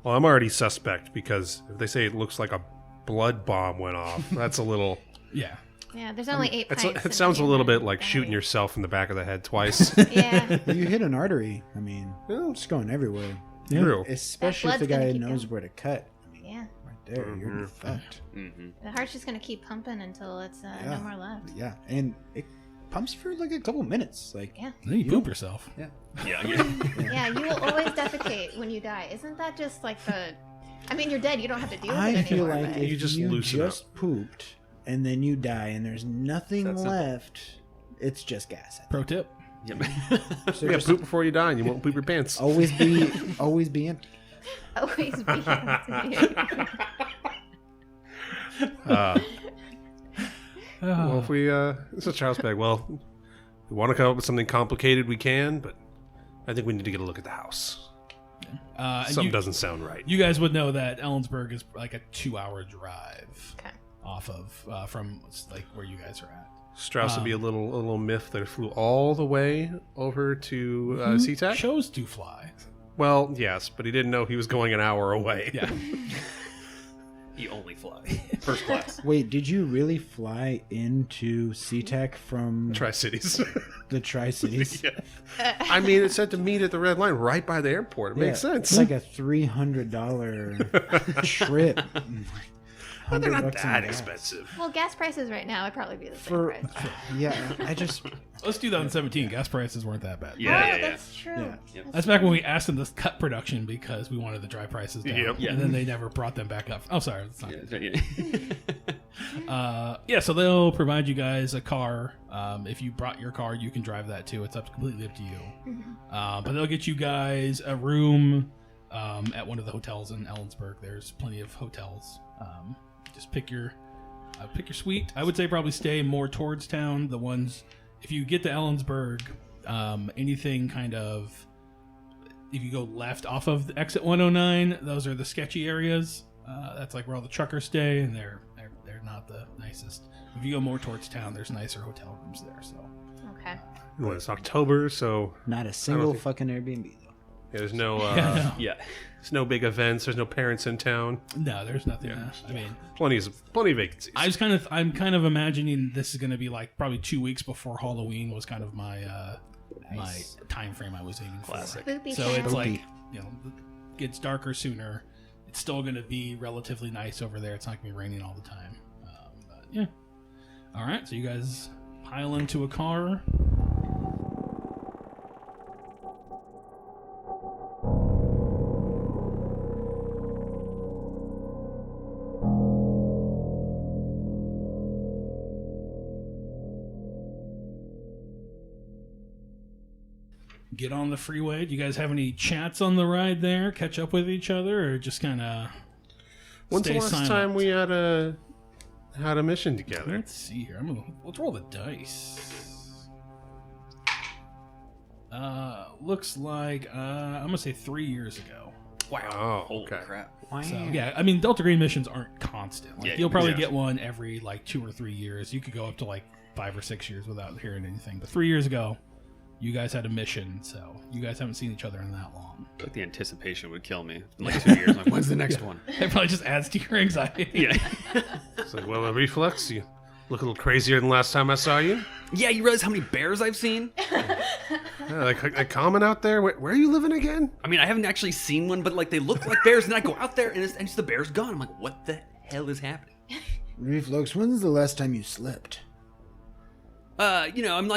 Well, I'm already suspect because if they say it looks like a blood bomb went off, that's a little. Yeah. Yeah, there's only 8 pints. It in sounds a the little bit human like shooting body. yourself in the back of the head twice. Yeah. Well, you hit an artery. I mean, Yeah. it's going everywhere. True. Especially if the blood's gonna guy keep knows going. where to cut. I mean, Yeah. right there, you're fucked. Mm-hmm. The heart's just gonna keep pumping until it's no Yeah. more left. Yeah, and it pumps for a couple minutes. Yeah. Then you You poop don't- yourself. Yeah. Yeah. Yeah, you will always defecate when you die. Isn't that just the? I mean, you're dead. You don't have to deal with I it feel anymore. like but- if You you just just, loosen up. pooped and then you die and there's nothing That's simple. left, it's just gas. Pro tip. Yep. So Yeah, just poop before you die and you won't poop your pants. always be empty. always be empty. Well, if we, it's a child's bag. Well, if we want to come up with something complicated, we can, but I think we need to get a look at the house. And Something you, doesn't sound right. you guys would know that Ellensburg is a 2-hour drive Okay. off of from where you guys are at. Strauss would be a little miffed that it flew all the way over to SeaTac. Chose to fly. Well, yes, but he didn't know he was going an hour away. Yeah. You only fly first class. Wait, did you really fly into SeaTac from Tri-Cities. the Tri-Cities? Yeah. I mean, it said to meet at the red line right by the airport. It makes Yeah, sense. It's like a $300 trip. But they're not $100 in that gas. expensive. Well, gas prices right now would probably be the same For price. yeah, I just Let's 2017. Gas prices weren't that bad. Yeah. That's true. Yeah. That's back when we asked them to cut production because we wanted the dry prices down. Yep. Yeah. And then they never brought them back up. Oh, sorry. That's not Yeah. Yeah, so they'll provide you guys a car. If you brought your car, you can drive that too. It's completely up to you. But they'll get you guys a room at one of the hotels in Ellensburg. There's plenty of hotels. Just pick your suite. I would say probably stay more towards town. The ones, if you get to Ellensburg, Anything kind of, if you go left off of the exit 109, those are the sketchy areas. That's like where all the truckers stay, and they're not the nicest. If you go more towards town, there's nicer hotel rooms there. So Okay. Well, it's October, so Not a single think- fucking Airbnb though. there's no no. Yeah. there's no big events. There's no parents in town. No, there's nothing. I mean, Plenty of vacancies. I'm kind of imagining this is going to be like probably 2 weeks before Halloween was kind of my my time frame I was aiming for. Spooky So town. it's like, you know, it gets darker sooner. It's still going to be relatively nice over there. It's not going to be raining all the time. But yeah. All right, so you guys pile into a car. Get on the freeway. Do you guys have any chats on the ride there? Catch up with each other, or just kind of When's stay the last silent? time we had a mission together? Let's see here. Let's roll the dice. Looks like I'm gonna say 3 years ago. Wow. Holy Okay. crap. So yeah, I mean Delta Green missions aren't constant. Like, Yeah, you'll probably yeah. get one every like 2 or 3 years. You could go up to like 5 or 6 years without hearing anything. But 3 years ago, you guys had a mission, so you guys haven't seen each other in that long. Like the anticipation would kill me. In like 2 years. I'm like, when's the next one? It probably just adds to your anxiety. Yeah. It's like, well, Reflex, you look a little crazier than last time I saw you. Yeah, you realize how many bears I've seen? Yeah, like common out there. Where are you living again? I mean, I haven't actually seen one, but like they look like bears, and I go out there and it's the bear's gone. I'm like, what the hell is happening? Reflux, when's the last time you slept? You know, I'm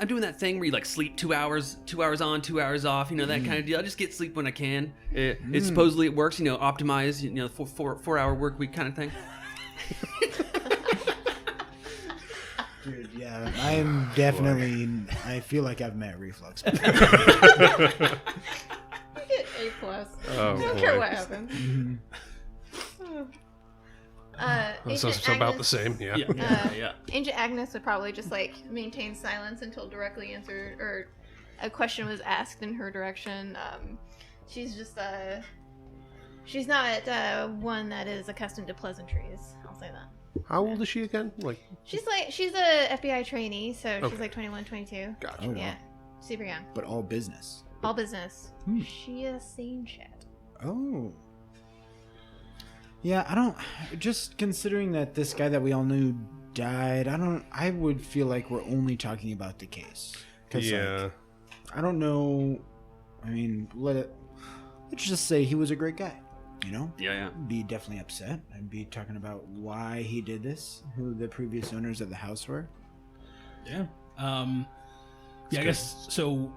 doing that thing where you like sleep 2 hours on, 2 hours off, you know, that kind of deal. I just get sleep when I can. It supposedly it works, you know, optimize, you know, 4 hour work week kind of thing. Dude, yeah, I'm definitely. I feel like I've met Reflux. You get A+. Oh, I don't care boy. what happens. So Agent about the Agnes- same. Yeah. Yeah. Agent Agnes would probably just like maintain silence until directly answered or a question was asked in her direction. She's just she's not one that is accustomed to pleasantries. I'll say that. How old is she again? Like, She's a FBI trainee, so Okay. she's like 21, 22. gotcha. Oh, Yeah, super young. But all business. All business. She is sane shit. Oh. Yeah, I don't. Just considering that this guy that we all knew died, I would feel like we're only talking about the case. 'Cause, Yeah. like, I don't know. I mean, let's just say he was a great guy. You know? Yeah. Be definitely upset. I'd be talking about why he did this, who the previous owners of the house were. Yeah. I guess so.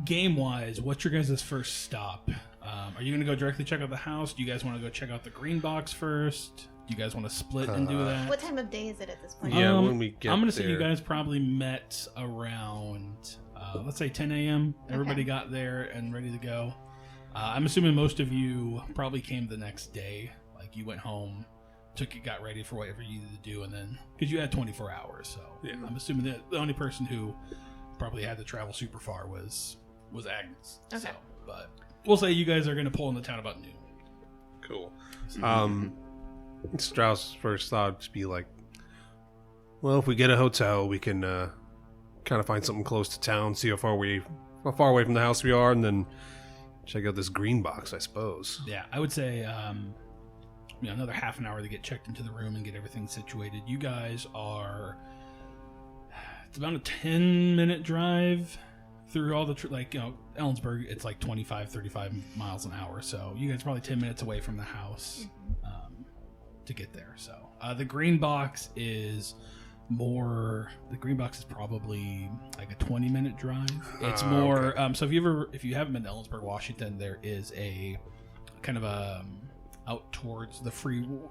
Game wise, what's your guys' first stop? Are you going to go directly check out the house? Do you guys want to go check out the green box first? Do you guys want to split and do that? What time of day is it at this point? Yeah, when we get I'm gonna say you there. guys probably met around, let's say 10 a.m. Everybody Okay. got there and ready to go. I'm assuming most of you probably came the next day. Like you went home, got ready for whatever you needed to do, and then because you had 24 hours, so Yeah. I'm assuming that the only person who probably had to travel super far was Agnes. Okay. So, but we'll say you guys are gonna pull into town about noon. Cool. Strauss' first thought would just be like, well, if we get a hotel, we can kind of find something close to town, see how far away from the house we are, and then check out this green box, I suppose. Yeah, I would say another half an hour to get checked into the room and get everything situated. You guys are... It's about a 10-minute drive through all the... Ellensburg, it's like 25, 35 miles an hour. So you guys are probably 10 minutes away from the house to get there. So the green box is more... The green box is probably like a 20-minute drive. It's more... okay. So if you haven't been to Ellensburg, Washington, there is a kind of a... out towards the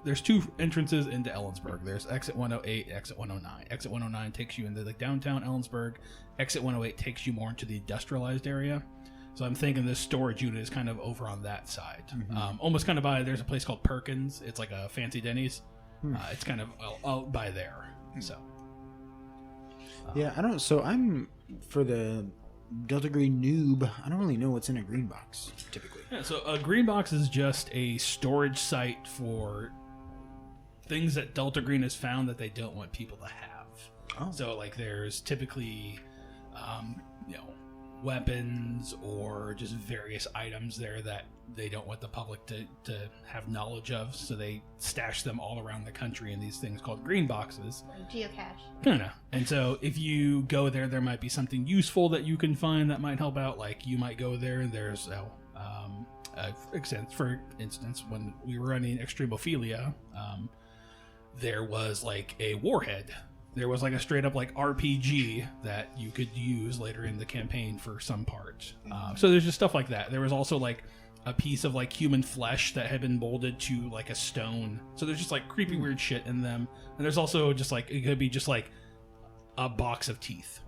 there's two entrances into Ellensburg. There's exit 108, exit 109. Exit 109 takes you into the downtown Ellensburg. Exit 108 takes you more into the industrialized area. So I'm thinking this storage unit is kind of over on that side. Almost kind of by, there's a place called Perkins. It's like a fancy Denny's. It's kind of out by there. So Yeah, I don't. So I'm for the Delta Green noob, I don't really know what's in a green box typically. Yeah, so a green box is just a storage site for things that Delta Green has found that they don't want people to have. Oh. So like there's typically, weapons or just various items there that they don't want the public to have knowledge of. So they stash them all around the country in these things called green boxes. Geocache. Kind of. And so if you go there, there might be something useful that you can find that might help out. Like you might go there and there's, for instance, when we were running Extremophilia, there was like a warhead. There was like a straight up like RPG that you could use later in the campaign for some part. So there's just stuff like that. There was also like a piece of like human flesh that had been molded to like a stone. So there's just like creepy weird shit in them. And there's also just like, it could be just like a box of teeth.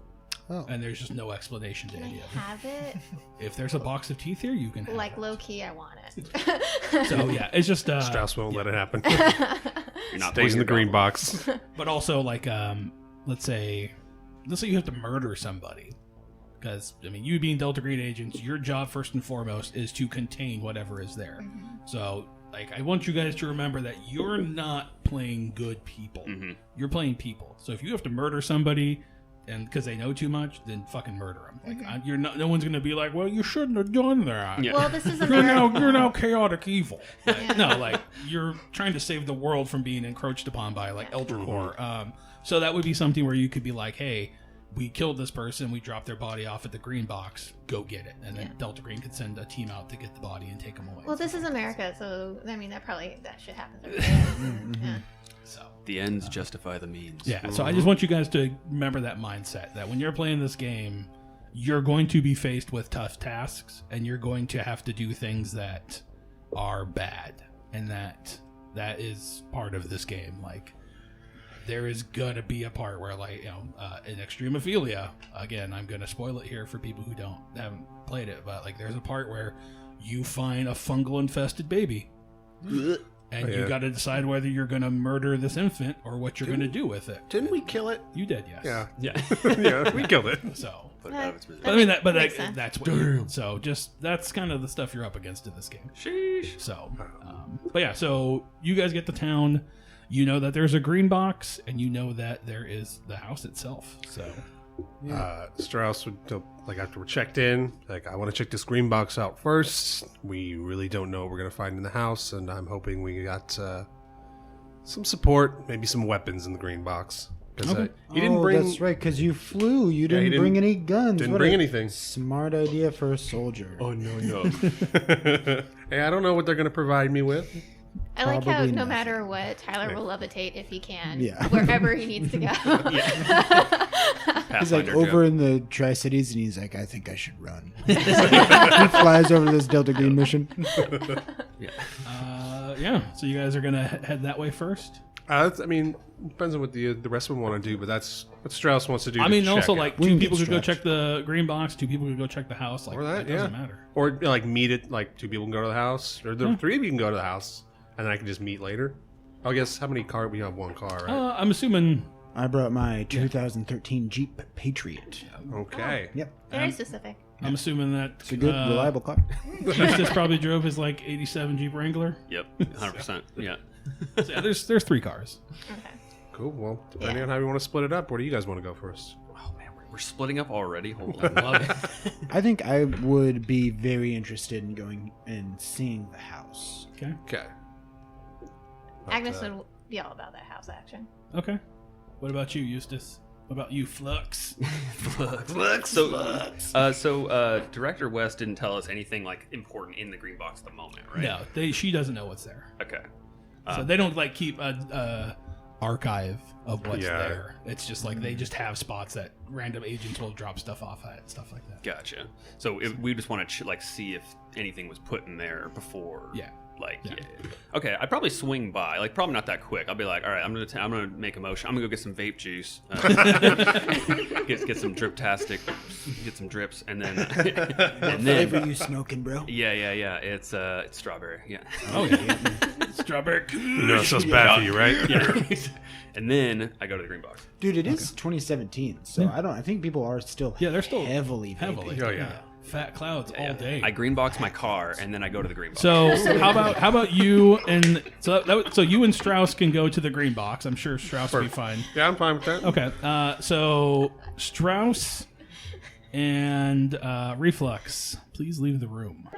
Oh. And there's just no explanation to Can any I of it. have it? If there's a box of teeth here, you can have Like it. low key, I want it. So yeah, it's just Strauss won't let it happen. You're not Stays in the playing green box. but also like let's say you have to murder somebody, because I mean, you being Delta Green agents, your job first and foremost is to contain whatever is there. So like I want you guys to remember that you're not playing good people. You're playing people. So if you have to murder somebody and because they know too much, then fucking murder them. Like you're not. No one's gonna be like, well, you shouldn't have done that. Yeah. Well, this is You're America. now chaotic evil. Like, Yeah. No, like you're trying to save the world from being encroached upon by like Elder Core. So that would be something where you could be like, hey, we killed this person, we dropped their body off at the green box, go get it, and then Delta Green could send a team out to get the body and take them away. Well, this is America, so I mean that shit happens every day. Yeah. So The ends justify the means. yeah, so I just want you guys to remember that mindset that when you're playing this game, you're going to be faced with tough tasks, and you're going to have to do things that are bad, and that is part of this game. Like, there is gonna be a part where, like, in Extremophilia, again, I'm gonna spoil it here for people who haven't played it, but like, there's a part where you find a fungal infested baby. And you got to decide whether you're going to murder this infant or what you're going to do with it. Didn't we kill it? You did, yes. Yeah. Yeah. Yeah, we killed it. So, Put it out of its misery. but I mean, makes sense. that's what. So, that's kind of the stuff you're up against in this game. Sheesh. So, but yeah, so you guys get to town. You know that there's a green box, and you know that there is the house itself. So, Strauss would, like, after we're checked in, like, I want to check this green box out first. We really don't know what we're going to find in the house, and I'm hoping we got some support, maybe some weapons in the green box. Because he didn't bring... That's right, because you flew. You he didn't didn't- bring any guns. Didn't What bring a anything. Smart idea for a soldier. Oh, no. Hey, I don't know what they're going to provide me with. I like how Probably no nothing. matter what, Tyler will levitate if he can, Yeah. wherever he needs to go. He's like Pathfinder over joke. in the Tri-Cities, and he's like, I think I should run. He flies over this Delta Green mission. yeah. So you guys are going to head that way first. I mean, depends on what the rest of them want to do, but that's what Strauss wants to do. I to mean, check also, out. like, We two can get people could go strapped. check the green box, two people could go check the house. Like, Or that, doesn't yeah. matter. Or, like, meet it, like, 2 people can go to the house, or the 3 of you can go to the house, and then I can just meet later. I guess, how many cars? We have 1 car, right? I'm assuming. I brought my 2013 Jeep Patriot. Okay. Yep. Very specific. I'm assuming that It's a good, reliable car. Justice probably drove his like '87 Jeep Wrangler. Yep. 100%. Yeah. So, yeah, there's 3 cars. Okay. Cool. Well, depending Yeah. on how we want to split it up, where do you guys want to go first? Oh, man. We're splitting up already. Hold on. Love it. I think I would be very interested in going and seeing the house. Okay. Okay. Agnes would be all about that house action. Okay. What about you, Eustace? What about you, Flux? So Director West didn't tell us anything like important in the green box at the moment, right? No, she doesn't know what's there. Okay. So they don't like keep a archive of what's Yeah. there. It's just like they just have spots that random agents will drop stuff off at, stuff like that. Gotcha. So we just want to like see if anything was put in there before. Yeah. Like, yeah. Okay, I'd probably swing by. Like, probably not that quick. I'll be like, all right, I'm gonna make a motion. I'm gonna go get some vape juice, get some drip-tastic, get some drips, and then What flavor you smoking, bro? yeah. It's strawberry. Yeah. Oh yeah, strawberry. No, so it's bad for you, right? Yeah. And then I go to the green box. Dude, it is 2017, so I think people are still They're still heavily Oh yeah. Fat clouds all day. I green box my car, and then I go to the green box. So how about you and so you and Strauss can go to the green box. I'm sure Strauss will be fine. Yeah, I'm fine with that. Okay. So Strauss and Reflux, please leave the room.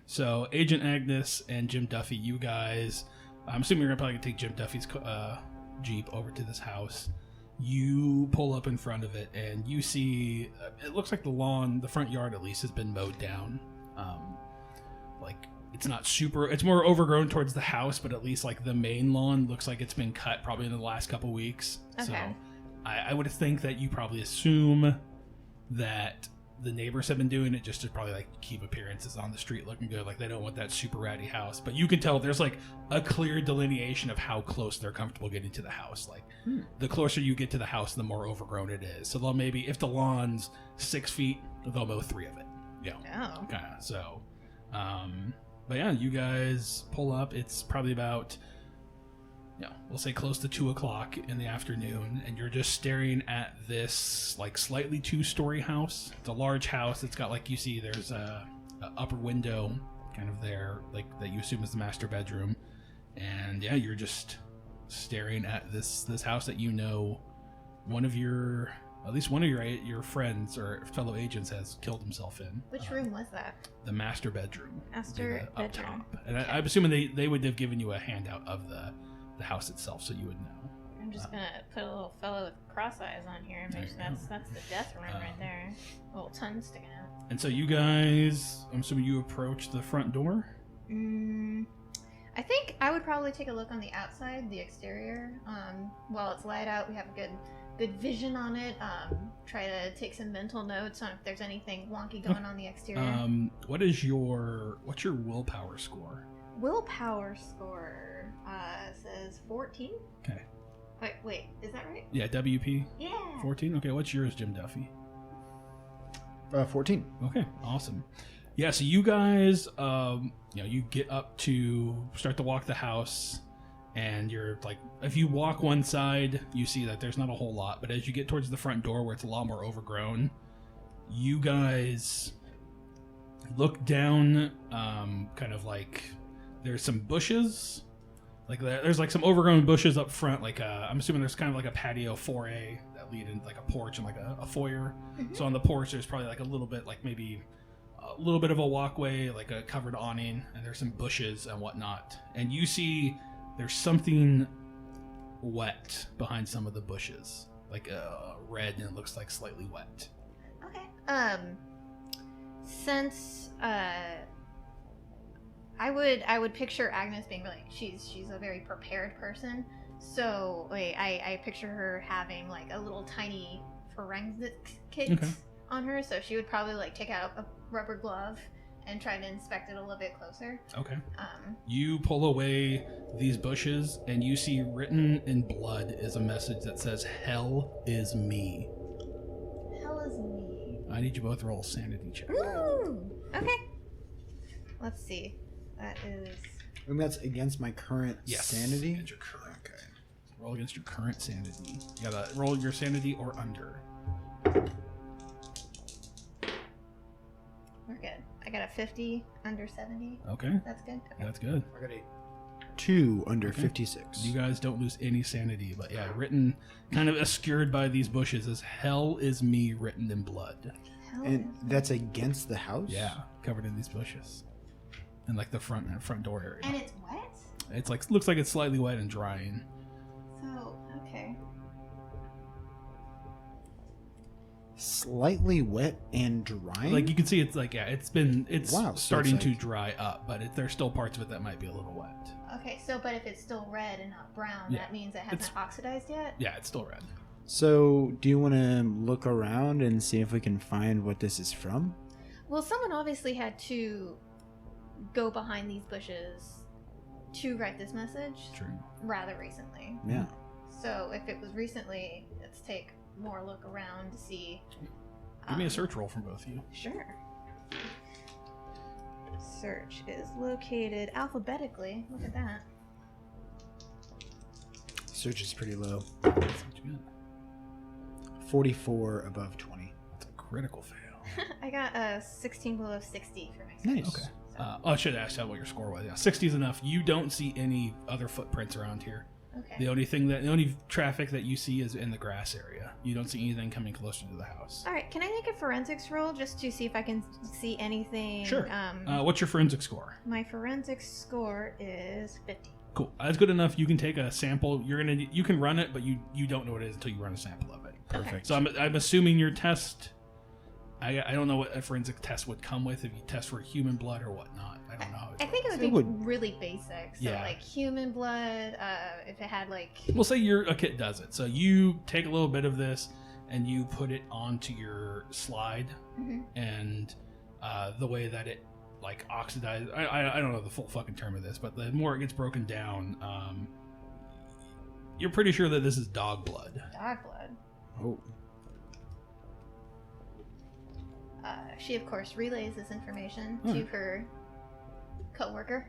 So Agent Agnes and Jim Duffy, you guys, I'm assuming you're probably gonna take Jim Duffy's Jeep over to this house. You pull up in front of it and you see, it looks like the lawn, the front yard at least, has been mowed down. Like it's not super, it's more overgrown towards the house, but at least like the main lawn looks like it's been cut probably in the last couple weeks. Okay. So I would think that you probably assume that the neighbors have been doing it just to probably like keep appearances on the street looking good. Like they don't want that super ratty house, but you can tell there's like a clear delineation of how close they're comfortable getting to the house. Like the closer you get to the house, the more overgrown it is. So they'll maybe, if the lawn's 6 feet, they'll mow 3 of it. Yeah. Oh. Kind of. So, but yeah, you guys pull up. It's probably about, we'll say close to 2 o'clock in the afternoon, and you're just staring at this like slightly 2-story house. It's a large house. It's got, like, you see there's a upper window kind of there, like that you assume is the master bedroom. And yeah, you're just staring at this house that at least one of your friends or fellow agents has killed himself in. Which room was that? The master bedroom. Master Up bedroom. top. And I'm assuming they would have given you a handout of the house itself, so you would know. I'm just gonna put a little fellow with cross eyes on here and make sure that's the death room right there. A little tongue sticking out. And so you guys, I'm assuming you approach the front door. I think I would probably take a look on the outside, the exterior. While it's light out, we have a good vision on it. Try to take some mental notes on if there's anything wonky going on the exterior. What's your willpower score? Willpower score says 14. Okay. Wait, is that right? Yeah, WP. Yeah. 14. Okay, what's yours, Jim Duffy? 14. Okay, awesome. Yeah, so you guys, you get up to start to walk the house, and you're like, if you walk one side, you see that there's not a whole lot, but as you get towards the front door where it's a lot more overgrown, you guys look down, kind of like there's some bushes, like there's like some overgrown bushes up front, like I'm assuming there's kind of like a patio foray that lead in like a porch and like a foyer. So on the porch there's probably like a little bit, like maybe a little bit of a walkway, like a covered awning, and there's some bushes and whatnot, and you see there's something wet behind some of the bushes, like red, and it looks like slightly wet. Okay. Since I would picture Agnes being like she's a very prepared person. So I picture her having like a little tiny forensic kit on her. So she would probably like take out a rubber glove and try to inspect it a little bit closer. Okay. You pull away these bushes and you see written in blood is a message that says, "Hell is me." Hell is me. I need you both to roll a sanity check. Ooh. Okay. Let's see. That is. And that's against my current sanity? Against your current. Okay. Roll against your current sanity. You gotta roll your sanity or under. We're good. I got a 50 under 70. Okay. That's good. Okay. That's good. I got a 2 under 56. You guys don't lose any sanity, but yeah, written, kind of obscured by these bushes, is "Hell is me" written in blood. Hell And is- that's against the house? Yeah, covered in these bushes, and like the front door area. And it's wet? It's like, looks like it's slightly wet and drying. So, okay. Slightly wet and drying? Like you can see, it's like it's Wow, so starting it's to like- dry up, but there's still parts of it that might be a little wet. Okay, so but if it's still red and not brown, Yeah. that means it hasn't It's- oxidized yet? Yeah, it's still red. So, do you want to look around and see if we can find what this is from? Well, someone obviously had to go behind these bushes to write this message True. rather recently. Yeah. So if it was recently, let's take more look around to see. Give me a search roll from both of you. Sure. Search is located alphabetically. Look at that. Search is pretty low. That's what you got. 44 above 20. That's a critical fail. I got a 16 below 60 for my search. Nice. Okay. I should ask you what your score was. Yeah, 60 is enough. You don't see any other footprints around here. Okay. The only traffic that you see is in the grass area. You don't see anything coming closer to the house. All right. Can I make a forensics roll just to see if I can see anything? Sure. What's your forensic score? My forensics score is 50. Cool. That's good enough. You can take a sample. You can run it, but you don't know what it is until you run a sample of it. Perfect. So I'm assuming your test. I don't know what a forensic test would come with if you test for human blood or whatnot. I don't know. How I think it would It be would- really basic. So Yeah. like human blood. If it had like. We'll say a kit does it. So you take a little bit of this and you put it onto your slide, Mhm. and the way that it like oxidizes. I don't know the full fucking term of this, but the more it gets broken down, you're pretty sure that this is dog blood. Dog blood. Oh. She of course relays this information Hmm. to her coworker.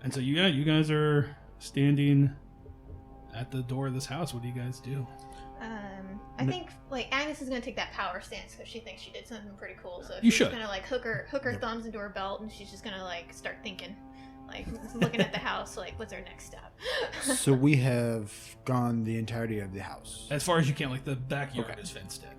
And so you guys are standing at the door of this house. What do you guys do? I think like Agnes is gonna take that power stance because she thinks she did something pretty cool. So You she's should. gonna like hook her thumbs into her belt, and she's just gonna like start thinking, like looking at the house, like what's our next step? So we have gone the entirety of the house. As far as you can, like the backyard Okay. is fenced in.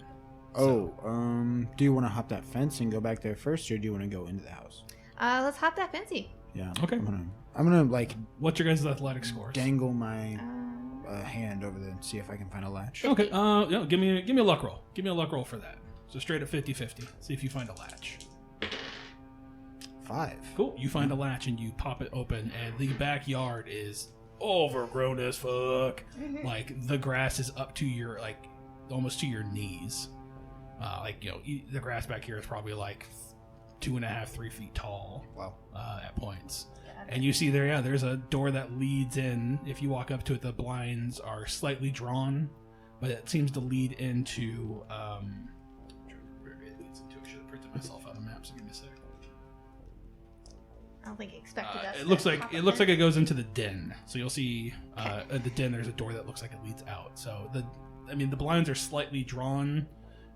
Oh, do you want to hop that fence and go back there first, or do you want to go into the house? Let's hop that fancy. Yeah. Okay. I'm gonna like What's your guys' athletic scores? dangle my Um, hand over there and see if I can find a latch. Okay. Yeah, give me a luck roll. Give me a luck roll for that. So straight at 50-50. See if you find a latch. 5. Cool. You find a latch and you pop it open, and the backyard is overgrown as fuck. Like the grass is up to your almost to your knees. The grass back here is probably like 2.5, 3 feet tall. Wow. At points. yeah, And you see there's a door that leads in. If you walk up to it, the blinds are slightly drawn, but it seems to lead into. I'm trying to remember where it leads into. I should have printed myself out a map. So give me a sec. I don't think he expected us. It looks to like hop it up looks there. like it goes into the den. So you'll see at the den. There's a door that looks like it leads out. So the blinds are slightly drawn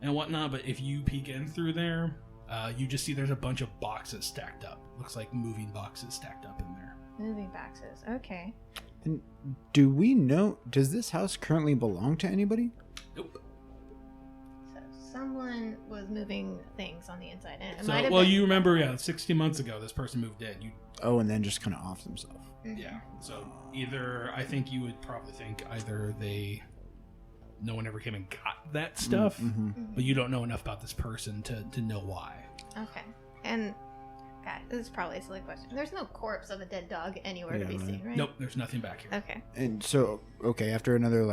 and whatnot. But if you peek in through there, you just see there's a bunch of boxes stacked up. Looks like moving boxes stacked up in there. Moving boxes. Okay. And do we know? Does this house currently belong to anybody? Nope. So someone was moving things on the inside, and it So, might have well, been. you remember, 60 months ago, this person moved in. Oh, and then just kind of off themselves. Yeah. So I think you would probably think either no one ever came and got that stuff, but you don't know enough about this person to know why. Okay. And God, this is probably a silly question. There's no corpse of a dead dog anywhere to Yeah, be right. seen, right? Nope, there's nothing back here. Okay. And so, okay, after another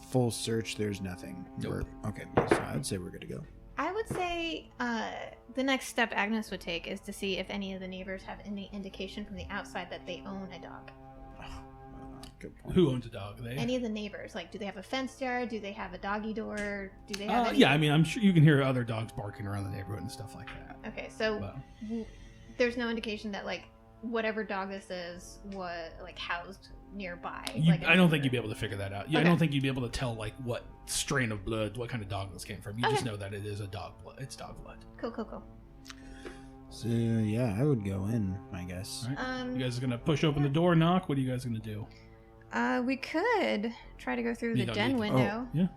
full search, there's nothing. Nope. Okay, so I'd say we're good to go. I would say the next step Agnes would take is to see if any of the neighbors have any indication from the outside that they own a dog. Good point. Who owns a dog? They? Any of the neighbors, like, do they have a fenced yard? Do they have a doggy door? Do they have any? Yeah, I'm sure you can hear other dogs barking around the neighborhood and stuff like that. Okay, so But, there's no indication that whatever dog this is was housed nearby. I don't think you'd be able to figure that out. I Okay. don't think you'd be able to tell what strain of blood, what kind of dog this came from. You just Okay. know that it is a dog blood. It's dog blood. Cool. So yeah, I would go in, I guess. All right. Um, You guys are gonna push open the door, knock. What are you guys gonna do? we could try to go through You the don't den need to- window. Yeah.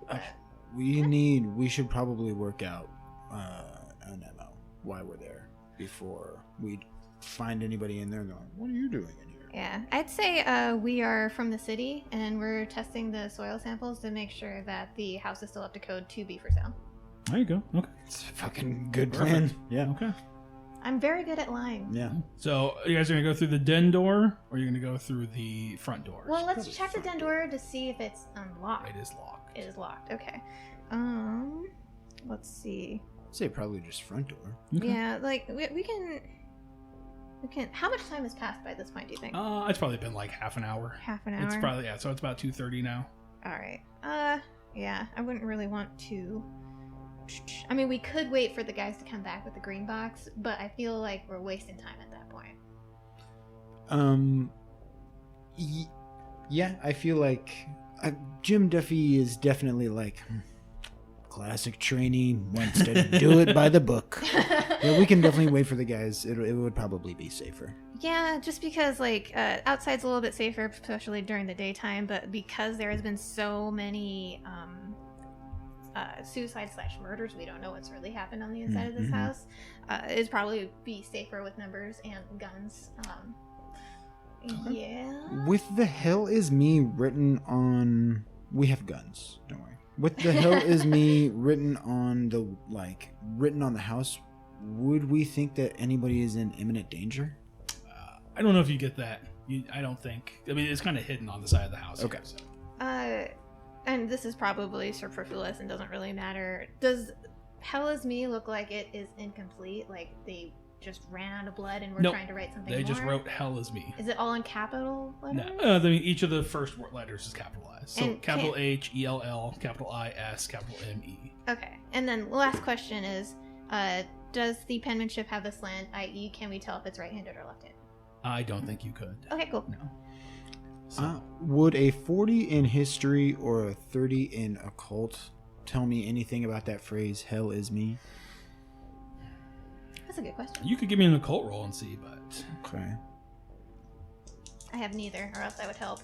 We should probably work out an MO while we're there before we find anybody in there going, what are you doing in here? Yeah, I'd say we are from the city, and we're testing the soil samples to make sure that the house is still up to code to be for sale. There you go. Okay. It's a fucking good Perfect. plan. Yeah. Okay. I'm very good at lying. Yeah. So you guys are gonna go through the den door, or you're gonna go through the front door? Well, let's check the den door to see if it's unlocked. It is locked. It is locked. Okay. Let's see. I'd say probably just front door. Okay. Yeah, like we can. How much time has passed by this point? Do you think? It's probably been like half an hour. Half an hour. It's probably so it's about 2:30 now. All right. Yeah. I wouldn't really want to. I mean, we could wait for the guys to come back with the green box, but I feel like we're wasting time at that point. Yeah, I feel like Jim Duffy is definitely like classic training, wants to do it by the book. Yeah, we can definitely wait for the guys. It would probably be safer. Yeah, just because like outside's a little bit safer, especially during the daytime, but because there has been so many suicide/murders, we don't know what's really happened on the inside of this house. It'd probably be safer with numbers and guns. Yeah. With the hell is me written on... We have guns, don't worry. With the hell is me written on the house, would we think that anybody is in imminent danger? I don't know if you get that. I don't think. I mean, it's kind of hidden on the side of the house. Okay. Here, so. And this is probably superfluous and doesn't really matter. Does Hell is Me look like it is incomplete? Like they just ran out of blood and we're Nope. trying to write something They more? just wrote "Hell is me." Is it all in capital letters? No, I mean each of the first letters is capitalized. So And capital H, ELL, capital IS, capital ME. Okay. And then the last question is, does the penmanship have the slant, i.e. can we tell if it's right-handed or left-handed? I don't think you could. Okay, cool. No. So, Would a 40 in history or a 30 in occult tell me anything about that phrase, hell is me? That's a good question. you could give me an occult roll and see, but Okay. I have neither, or else I would help.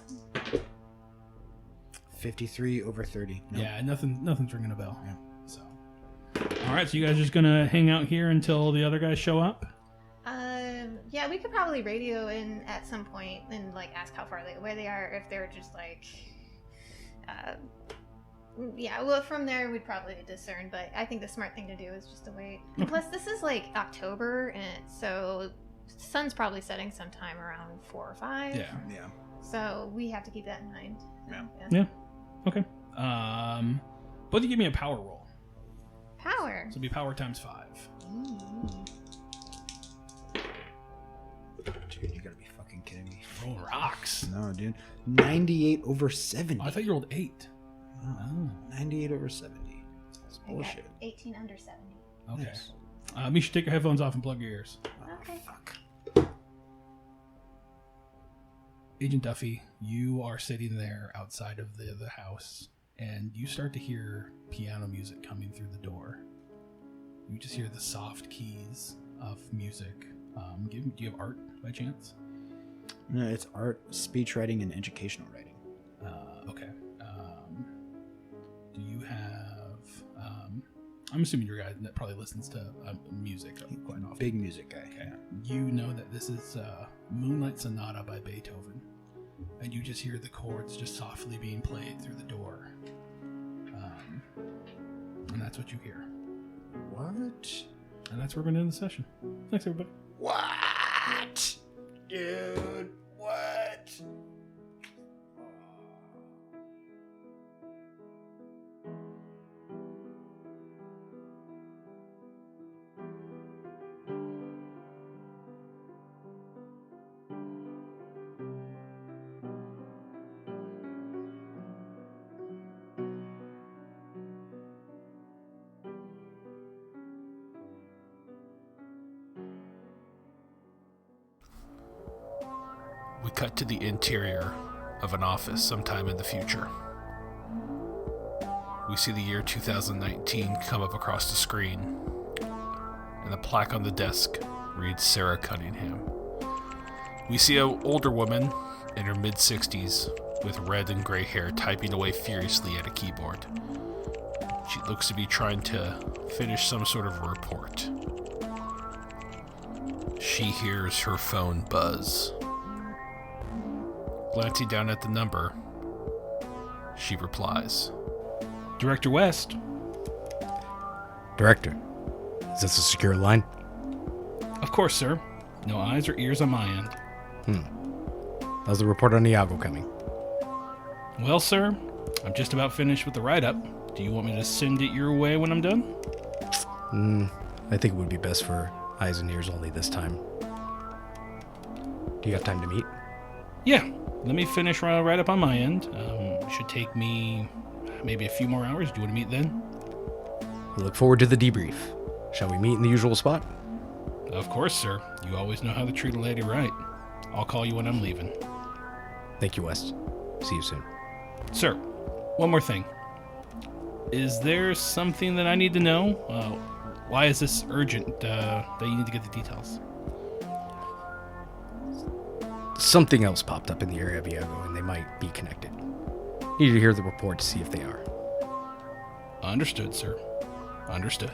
53 over 30. Nope. yeah, nothing's ringing a bell. Yeah. So, all right, so you guys just gonna hang out here until the other guys show up? Yeah, we could probably radio in at some point and like ask how far where they are, if they're just like, yeah. Well, from there we'd probably discern, but I think the smart thing to do is just to wait. And plus, this is like October, and so sun's probably setting sometime around 4 or 5. Yeah. Yeah. So we have to keep that in mind. Yeah. Okay. Both of you give me a power roll. Power. So it'll be power times 5. Dude, you gotta be fucking kidding me. Roll rocks. No, dude. 98 over 70. Oh, I thought you rolled 8. Oh, 98 over 70. That's I got bullshit. 18 under 70. Okay. Nice. Misha, take your headphones off and plug your ears. Okay. Fuck. Agent Duffy, you are sitting there outside of the house, and you start to hear piano music coming through the door. You just hear the soft keys of music. Do you have art by chance? No, it's art, speech writing, and educational writing. Okay. Do you have? I'm assuming you're a guy that probably listens to music quite often. Big music guy. Okay. You know that this is Moonlight Sonata by Beethoven, and you just hear the chords just softly being played through the door, and that's what you hear. What? And that's where we're going to end the session. Thanks, everybody. What? Dude, what? We cut to the interior of an office sometime in the future. We see the year 2019 come up across the screen, and the plaque on the desk reads Sarah Cunningham. We see an older woman in her mid-60s with red and gray hair typing away furiously at a keyboard. She looks to be trying to finish some sort of report. She hears her phone buzz. Glancing down at the number, she replies. Director West. Director, is this a secure line? Of course, sir. No eyes or ears on my end. How's the report on IAGO coming? Well, sir, I'm just about finished with the write-up. Do you want me to send it your way when I'm done? I think it would be best for eyes and ears only this time. Do you have time to meet? Yeah, let me finish right up on my end. Should take me maybe a few more hours. Do you want to meet then? We look forward to the debrief. Shall we meet in the usual spot? Of course, sir. You always know how to treat a lady right. I'll call you when I'm leaving. Thank you, West. See you soon. Sir, one more thing. Is there something that I need to know? Why is this urgent that you need to get the details? Something else popped up in the area of IAGO, and they might be connected. Need to hear the report to see if they are. Understood, sir. Understood.